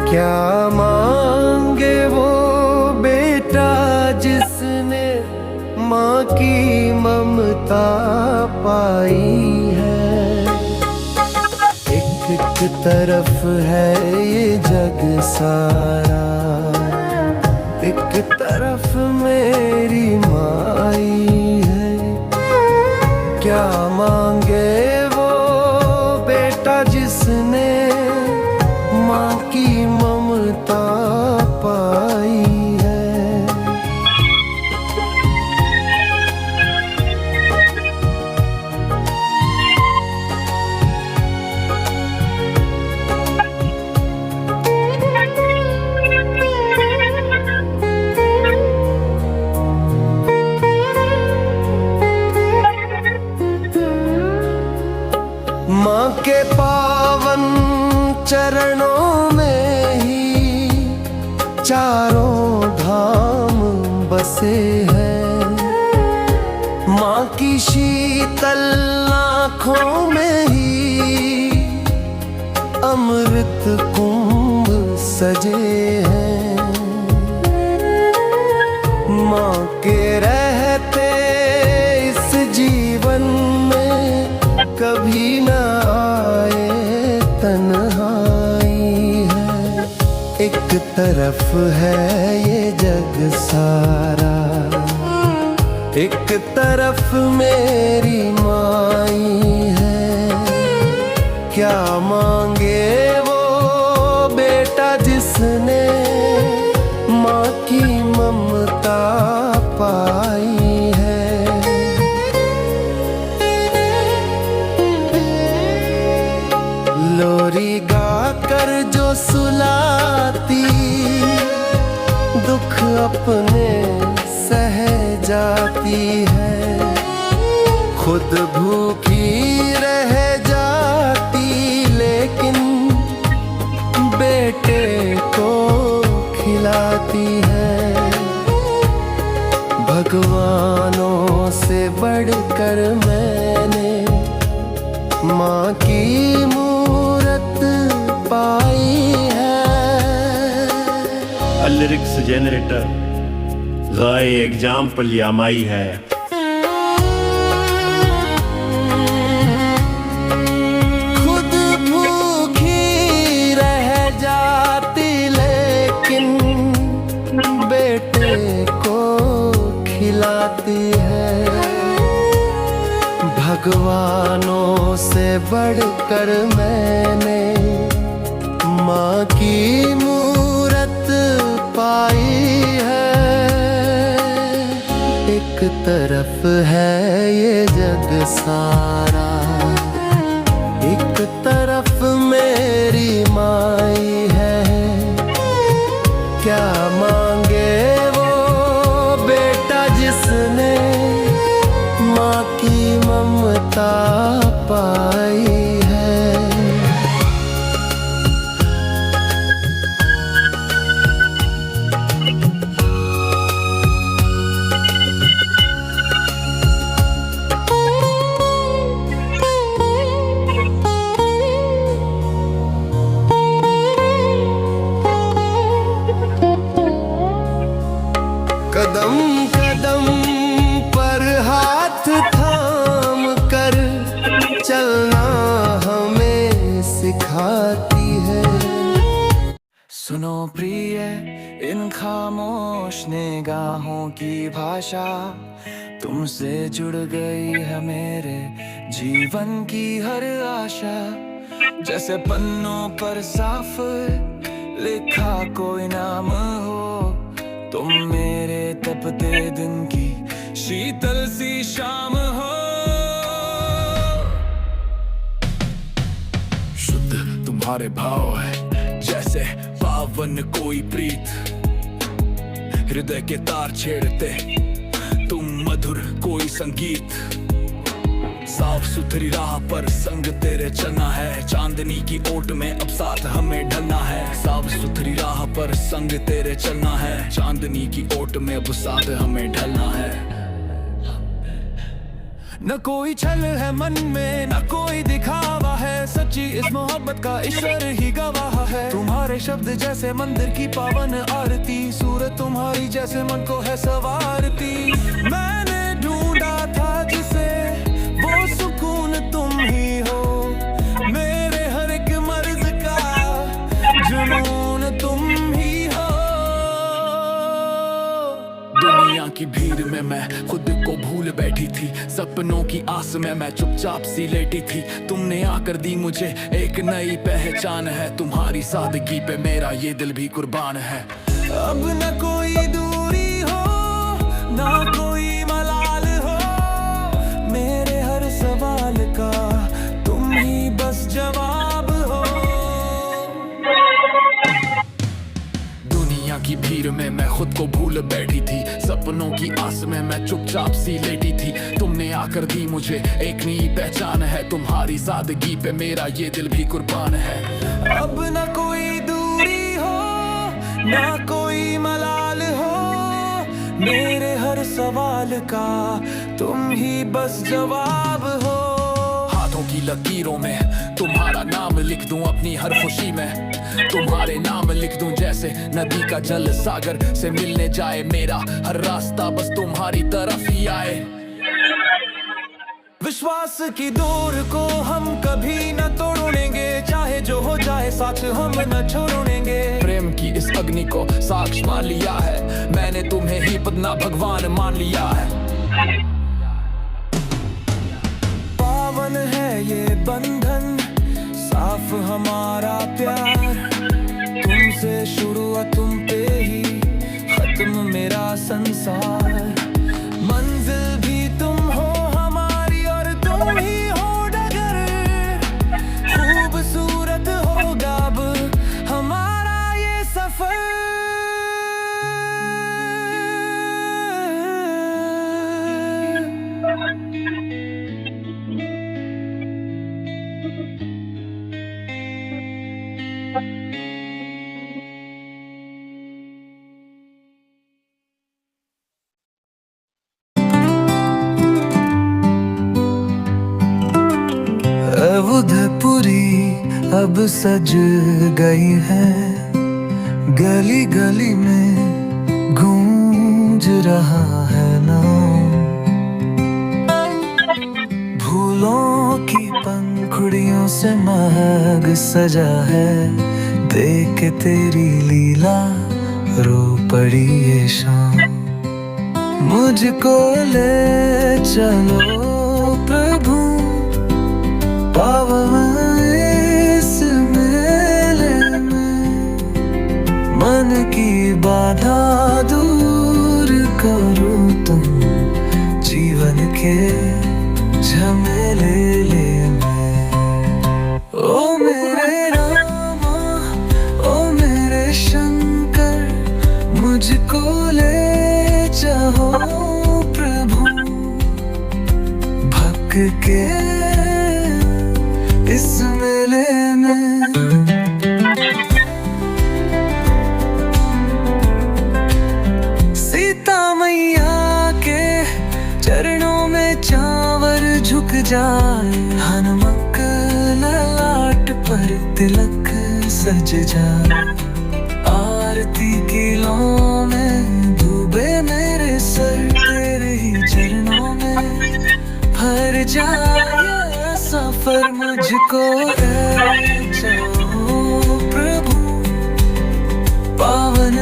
क्या मांगे वो बेटा जिसने माँ की ममता पाई है। एक तरफ है ये जग सारा, एक तरफ मेरी माई है। क्या मांगे वो बेटा जिसने माँ की ममता पाई है। माँ के पावन चरणों में ही चारों धाम बसे हैं। माँ की शीतल आँखों में ही अमृत कुंभ सजे हैं। माँ के रहते इस जीवन में कभी न आए तन्हाई है। एक तरफ है ये जग सारा, एक तरफ मेरी माई है। क्या मांगे वो बेटा जिसने माँ की ममता पाई है। लोरी गाकर जो सुलाती, दुख अपने सह जाती है। खुद भूखी रह जाती लेकिन बेटे को खिलाती है। भगवानों से बढ़कर मैंने माँ की मूरत पाई है। लिरिक्स जनरेटर गाए एग्जाम्पल यामाई है। खुद भूखी रह जाती लेकिन बेटे को खिलाती है। भगवानों से बढ़कर मैंने माँ की मूरत पाई है। एक तरफ है ये जग सारा, एक तरफ बढ़ाती है। सुनो प्रिय, इन खामोश निगाहों की भाषा तुमसे जुड़ गई है मेरे जीवन की हर आशा। जैसे पन्नों पर साफ लिखा कोई नाम हो, तुम मेरे तपते दिन की शीतल सी शाम हो। शुद्ध तुम्हारे भाव है जैसे पावन कोई प्रीत, हृदय के तार छेड़ते तुम मधुर कोई संगीत। साफ सुथरी राह पर संग तेरे चलना है, चांदनी की ओट में अब साथ हमें ढलना है। साफ सुथरी राह पर संग तेरे चलना है, चांदनी की ओट में अब साथ हमें ढलना है। न कोई छल है मन में, न कोई दिखावा है, सच्ची इस मोहब्बत का ईश्वर ही गवाह है। तुम्हारे शब्द जैसे मंदिर की पावन आरती, सूरत तुम्हारी जैसे मन को है सवारती। मैंने ढूंढा था जिसे वो सुकून तुम ही हो, मेरे हर एक मर्ज का जुनून तुम ही हो। दुनिया की भीड़ में मैं खुद को भूल बैठी थी, सपनों की आस में मैं चुपचाप सी लेटी थी। तुमने आकर दी मुझे एक नई पहचान है, तुम्हारी सादगी पे मेरा ये दिल भी कुर्बान है। अब न कोई दूरी हो, ना कोई मलाल हो, मेरे हर सवाल का तुम ही बस जवाब हो। दुनिया की भीड़ में मैं खुद को भूल बैठी थी, सपनों की आस में मैं चुपचाप सी लेटी थी। तुमने आकर दी मुझे एक नई पहचान है, तुम्हारी सादगी पे मेरा ये दिल भी कुर्बान है। अब न कोई दूरी हो, ना कोई मलाल हो, मेरे हर सवाल का तुम ही बस जवाब हो। हाथों की लकीरों में तुम्हारा नाम लिख दूं, अपनी हर खुशी में तुम्हारे नाम लिख दूं। जैसे नदी का जल सागर से मिलने जाए, मेरा हर रास्ता बस तुम्हारी तरफ ही आए। विश्वास की डोर को हम कभी न तोड़ेंगे, चाहे जो हो जाए साथ हम न छोड़ेंगे। प्रेम की इस अग्नि को साक्ष मान लिया है, मैंने तुम्हें ही अपना भगवान मान लिया है। पावन है ये बंधन, साफ हमारा प्यार, तुमसे शुरू तुम पे ही खत्म मेरा संसार। मंजिल भी तुम हो हमारी और तुम ही हो डगर, खूबसूरत होगा अब हमारा ये सफर। उदयपुरी अब सज गई है, गली गली में गूंज रहा है नाम। फूलों की पंखुड़ियों से महक सजा है, देख के तेरी लीला रो पड़ी ये शाम। मुझको ले चलो प्रभु पावन इस मेले में, मन की बाधा दूर करो तुम, जीवन के झमेले ले मैं। ओ मेरे रामा, ओ मेरे शंकर, मुझको ले जाओ प्रभु, भक्त के इस मेले में। सीता मैया के चरणों में चावर झुक जाए, हनुमत ललाट पर तिलक सज जाए। आरती की लौ में डूबे मेरे सर, तेरे ही चरणों में भर जाए सफर मुझको ले चलो प्रभु, पावन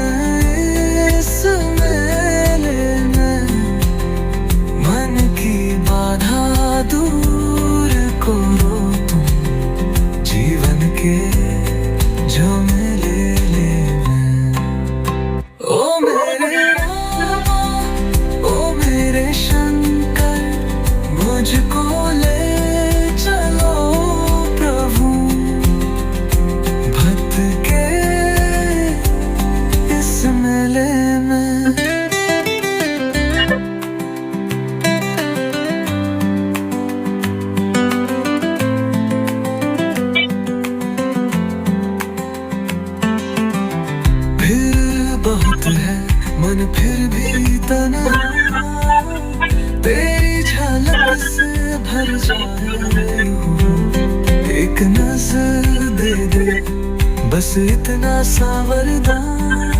इस मेले में मन की बाधा दूर करो तुम, जीवन के झमेले में। ओ मेरे रामा, ओ मेरे शंकर, मुझको ले चलो प्रभु, भक्त के इस मेले में। फिर बहुत है मन फिर भी तन्हा, तेरी झलक से भर जाए हूँ। एक नजर दे दे बस इतना सा वरदान,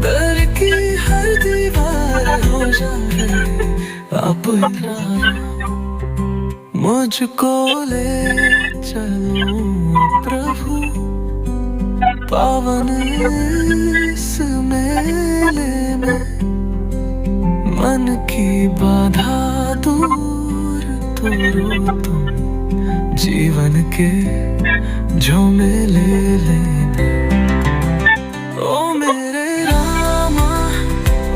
दर की हर दीवार हो जाए अपना, मुझको ले चलो प्रभु, पावन इस मेले में मन की बाधा दूर करो तुम, जीवन के झमेले ले। ओ मेरे रामा,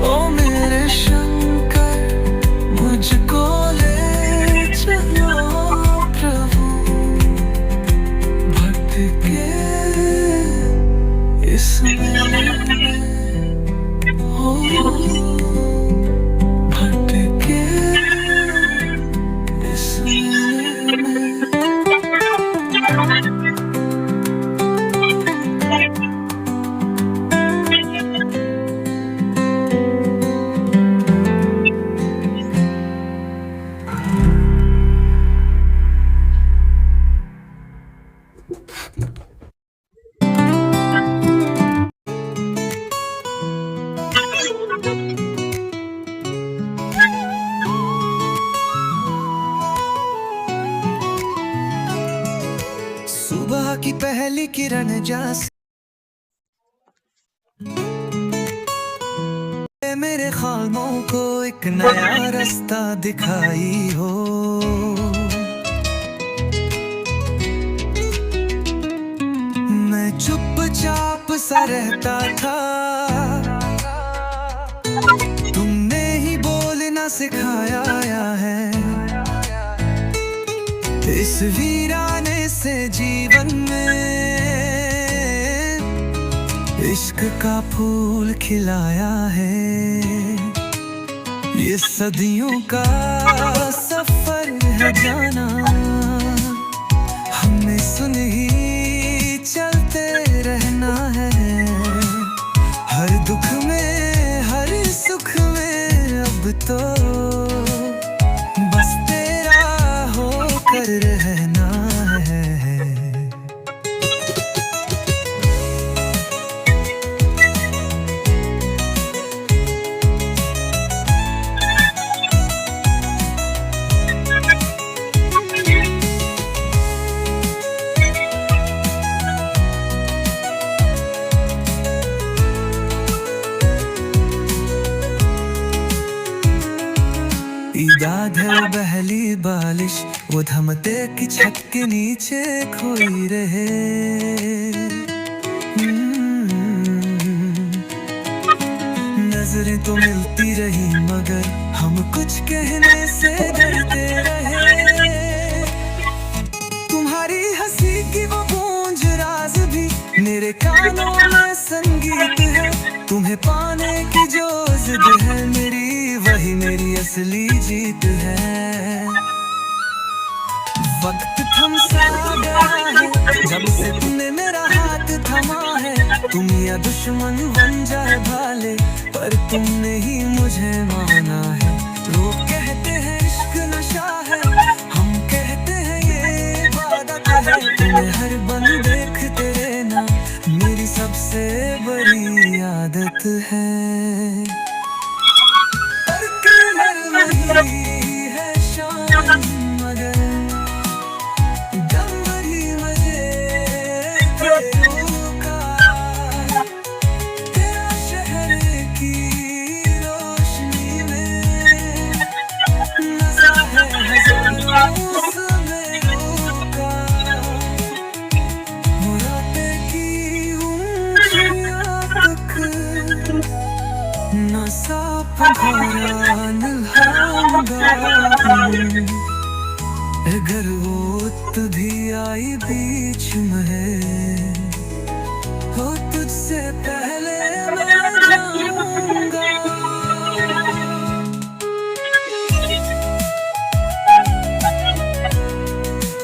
ओ मेरे शंकर, मुझको ले चलो प्रभु, भक्त के इस मेले में। ओ भक्त के इस मेले में। सुबह की पहली किरण जैसे मेरे ख्वाबों को एक नया रास्ता दिखाई हो। मैं चुपचाप सा रहता था, तुमने ही बोलना सिखाया है। इस वीराने से जीवन में इश्क का फूल खिलाया है। ये सदियों का सफर है जाना, हमें सुन ही चलते रहना है। हर दुख में हर सुख में अब तो बस तेरा होकर रहना है। याद है पहली बारिश, वो थमते की छत के नीचे खोई रहे। नजरें तो मिलती रही मगर हम कुछ कहने से डरते रहे। तुम्हारी हंसी की वो गूंज राज भी मेरे कानों में संगीत है। तुम्हें पाने की जो जिद है मेरी, वही मेरी असली जीत है। वक्त थम सा गया है जब से तुमने मेरा हाथ थमा है। तुम या दुश्मन बन जाए भाले, पर तुमने ही मुझे माना है। लोग कहते हैं इश्क नशा है, हम कहते हैं ये इबादत है। तुम्हें हर बन देखते रहना मेरी सबसे बड़ी आदत है। वही है शान मगर तुम्हारा निभाऊंगा। अगर वो भी आई बीच में हो तुझसे पहले मैं जाऊंगा।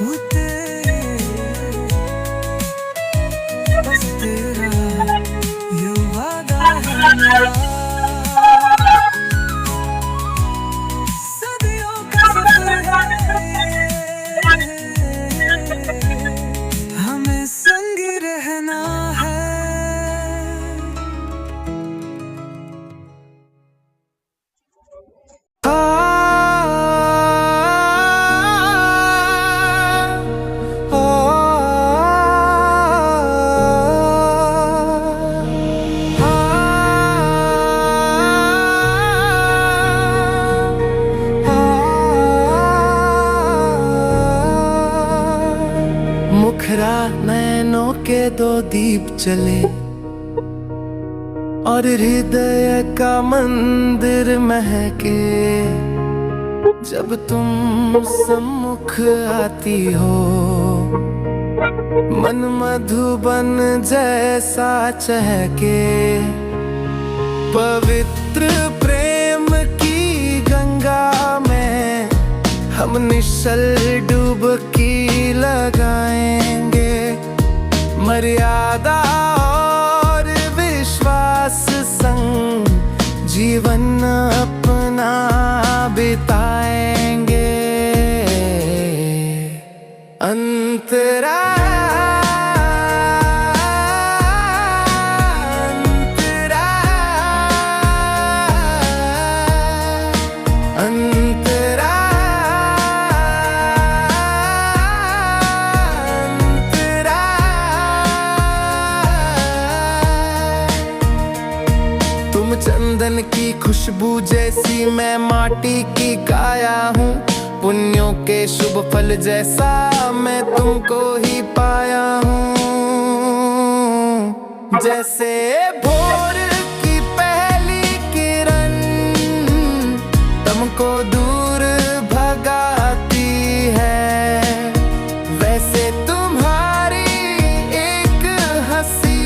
वो तेरे बस तेरा ये वादा है मेरा। सदियों का सफर है, हमें संग रहना है। मुखरा नैनों के दो दीप जले और हृदय का मंदिर महके। जब तुम सम्मुख आती हो मन मधुबन जैसा चहके। पवित्र प्रेम की गंगा में हम निश्चल डुबकी लगाएंगे। मर्यादा और विश्वास संग जीवन अपना बिताएंगे। अंतरा चंदन की खुशबू जैसी मैं माटी की काया हूँ। पुण्यों के शुभ फल जैसा मैं तुमको ही पाया हूँ। जैसे भोर की पहली किरण तुमको दूर भगाती है, वैसे तुम्हारी एक हंसी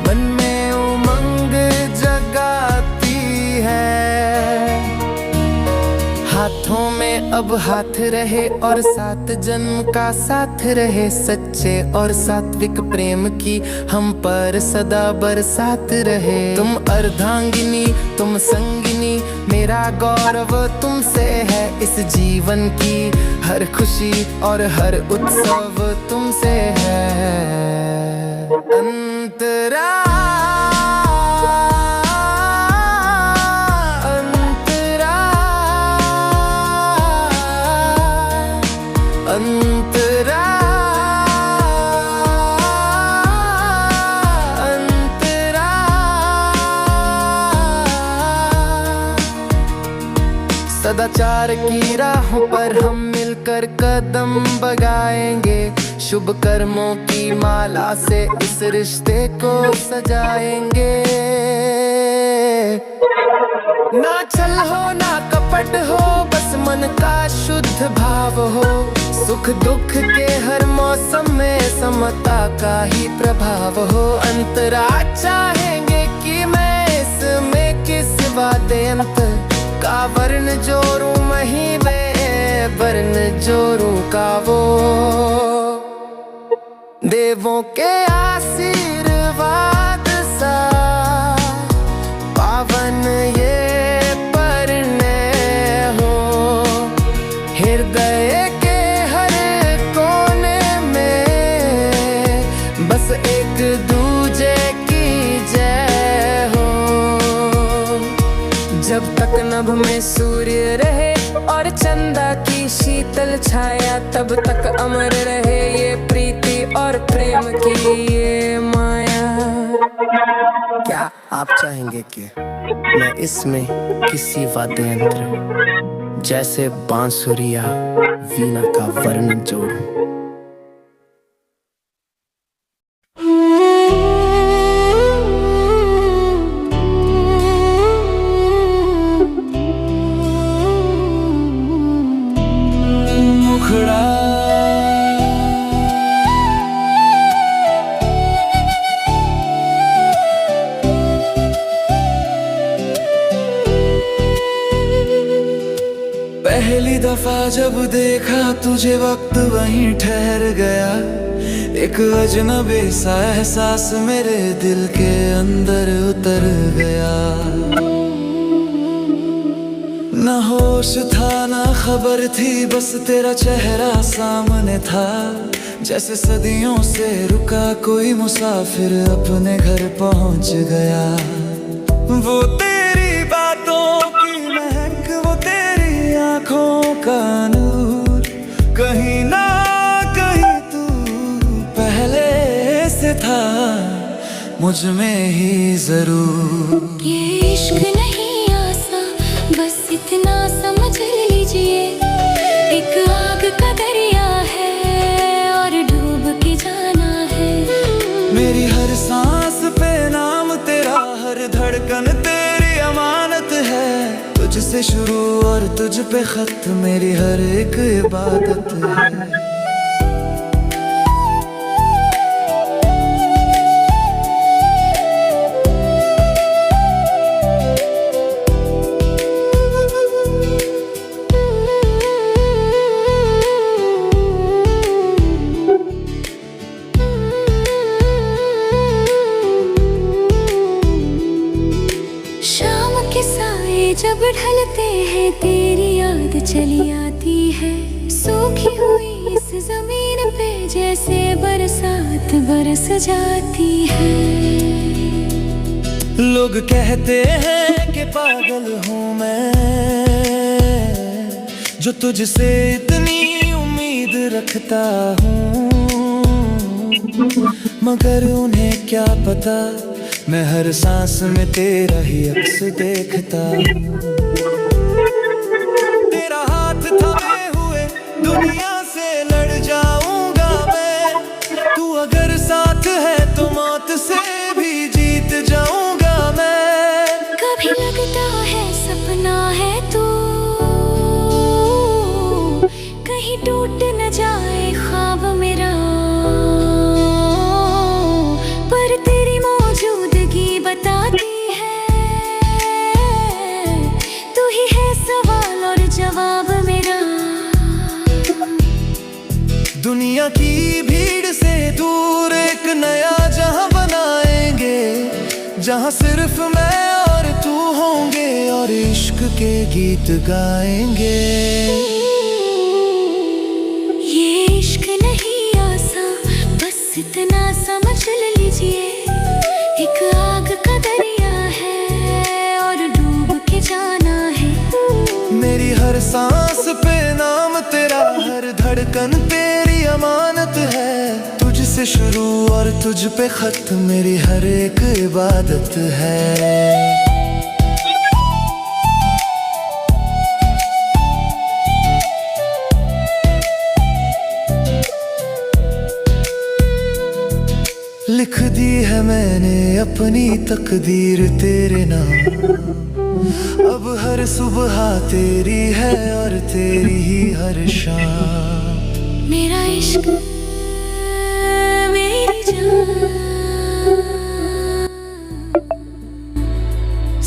मन में उमंग जगाती है। हाथों में अब हाथ रहे और 7 जन्म का साथ रहे। सच्चे और सात्विक प्रेम की हम पर सदा बरसात रहे। तुम अर्धांगिनी तुम संगिनी, मेरा गौरव तुमसे है। इस जीवन की हर खुशी और हर उत्सव तुमसे है। अंतरा अंतरा अंतरा सदाचार की राहों पर हम मिलकर कदम बगाएंगे। शुभ कर्मों की माला से इस रिश्ते को सजाएंगे। ना छल हो ना कपट हो, बस मन का शुद्ध भाव हो। सुख दुख के हर मौसम में समता का ही प्रभाव हो। अंतरा चाहेंगे कि मैं इसमें किस वाद्यंत का वर्ण जोड़ूं, वहीं वे वर्ण जोड़ूं का वो। देवों के आशीर्वाद सा पावन ये परिणय हो। हृदय के हर कोने में बस एक दूजे की जय हो। जब तक नभ में सूर्य रहे और चंदा की शीतल छाया, तब तक अमर रहे ये प्रीति और प्रेम की ये माया। क्या आप चाहेंगे कि मैं इसमें किसी वाद्ययंत्र जैसे बांसुरी या वीणा का वर्ण जोड़ूं? जब देखा तुझे वक्त वहीं ठहर गया, एक अजनबी सा एहसास मेरे दिल के अंदर उतर गया। न होश था न खबर थी, बस तेरा चेहरा सामने था, जैसे सदियों से रुका कोई मुसाफिर अपने घर पहुंच गया। वो तेरी बातों की महक, वो तेरी आंखों का नूर, कहीं ना कहीं तू पहले से था मुझ में ही जरूर। ये इश्क नहीं आसा, बस इतना समझ लीजिए, एक आग का दरिया है और डूब के जाना है। मेरी हर सांस पे नाम तेरा, हर धड़कन तेरी अमानत है, तुझसे शुरू और तुझ पे खत्म, मेरी हर एक इबादत है। जब ढलते हैं तेरी याद चली आती है, सूखी हुई इस जमीन पे जैसे बरसात बरस जाती है। लोग कहते हैं कि पागल हूँ मैं, जो तुझसे इतनी उम्मीद रखता हूँ, मगर उन्हें क्या पता मैं हर सांस में तेरा ही अक्स देखता हूँ। तेरा हाथ थामे हुए दुनिया से लड़ जाऊंगा मैं, तू अगर साथ है तो मौत से भी जीत जाऊंगा मैं। कभी लगता है सपना है तू, कहीं टूट न जाए ख्वाब मेरा, पर तेरी मौजूदगी बताती है, तू ही है सवाल और जवाब मेरा। दुनिया की भीड़ से दूर एक नया जहां बनाएंगे, जहां सिर्फ मैं और तू होंगे और इश्क के गीत गाएंगे। ये इश्क नहीं आसा, बस इतना समझ लीजिए, एक आग का दरिया है और डूब के जाना है। मेरी हर सांस पे नाम तेरा, हर धड़कन तेरी अमानत है, तुझसे शुरू और तुझ पे खत्म, मेरी हर एक इबादत है। लिख दी है मैंने अपनी तकदीर तेरे नाम, अब हर सुबह तेरी है और तेरी ही हर शाम। मेरा इश्क मेरी जान,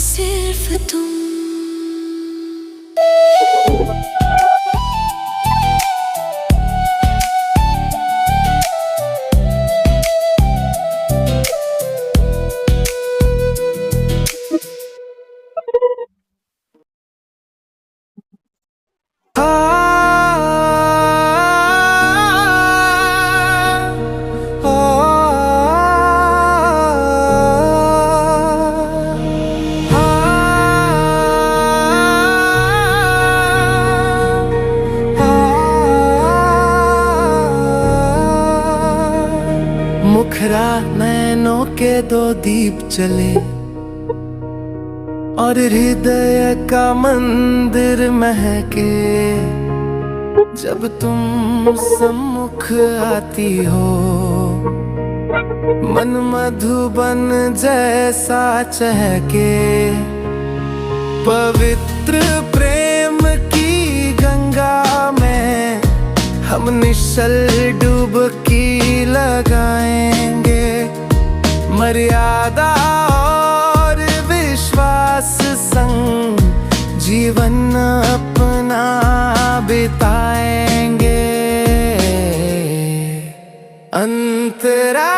सिर्फ तुम। मुखरा नैनों के दो दीप चले और हृदय का मंदिर महके, जब तुम सम्मुख आती हो मन मधुबन जैसा चहके। पवित्र प्रेम की गंगा में हम निश्चल डुबकी लगाएंगे, मर्यादा और विश्वास संग जी जीवन अपना बिताएंगे। अंतरा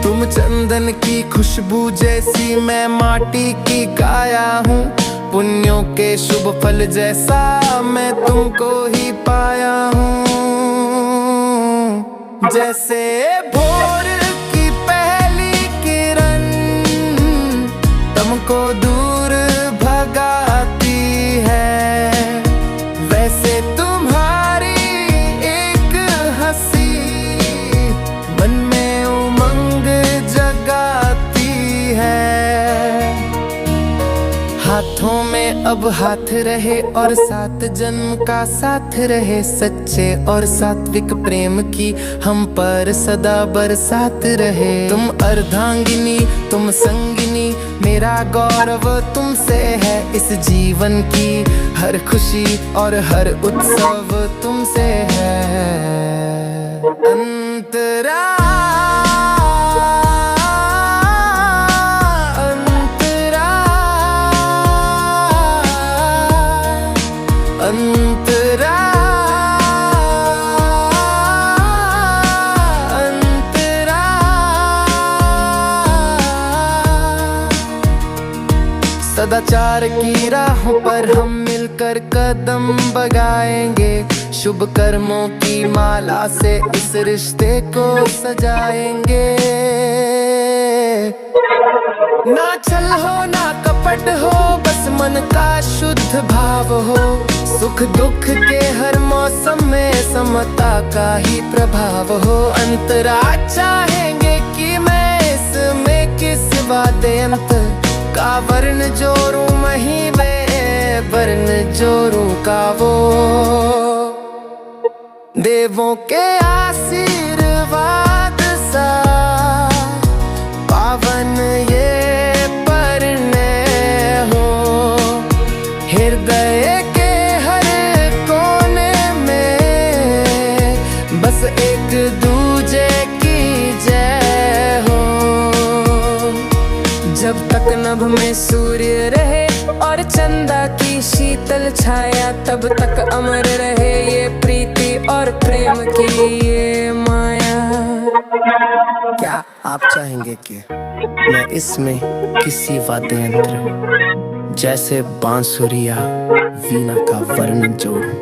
तुम चंदन की खुशबू जैसी, मैं माटी की काया हूँ। पुण्यों के शुभ फल जैसा मैं तुमको ही पाया हूँ। जैसे भोर की पहली किरण तुमको दूर भगाती है, वैसे तुम्हारी एक हंसी मन में उमंग जगाती है। हाथों में अब हाथ रहे और 7 जन्म का साथ रहे, सच्चे और सात्विक प्रेम की हम पर सदा बरसात रहे। तुम अर्धांगिनी, तुम संगिनी, मेरा गौरव तुमसे है। इस जीवन की हर खुशी और हर उत्सव तुमसे है। अंतरा अंतरा अंतरा सदाचार की राहों पर हम मिलकर कदम बगाएंगे। शुभ कर्मों की माला से इस रिश्ते को सजाएंगे। ना छल हो ना कपट हो, बस मन का शुद्ध भाव हो। सुख दुख के हर मौसम में समता का ही प्रभाव हो। अंतरा चाहेंगे कि मैं इसमें किस वाद्यंत का वर्ण जोड़ूं, मही वे वर्ण जोड़ूं का वो। देवों के आशीर्वाद सा पावन ये हृदय के हर कोने में बस एक दूजे की जय हो। जब तक नभ में सूर्य रहे और चंदा की शीतल छाया, तब तक अमर रहे ये प्रीति और प्रेम की ये माया। क्या आप चाहेंगे कि मैं इसमें किसी वाद्य यंत्र जैसे बांसुरी या वीणा का वर्णन जोड़ूं?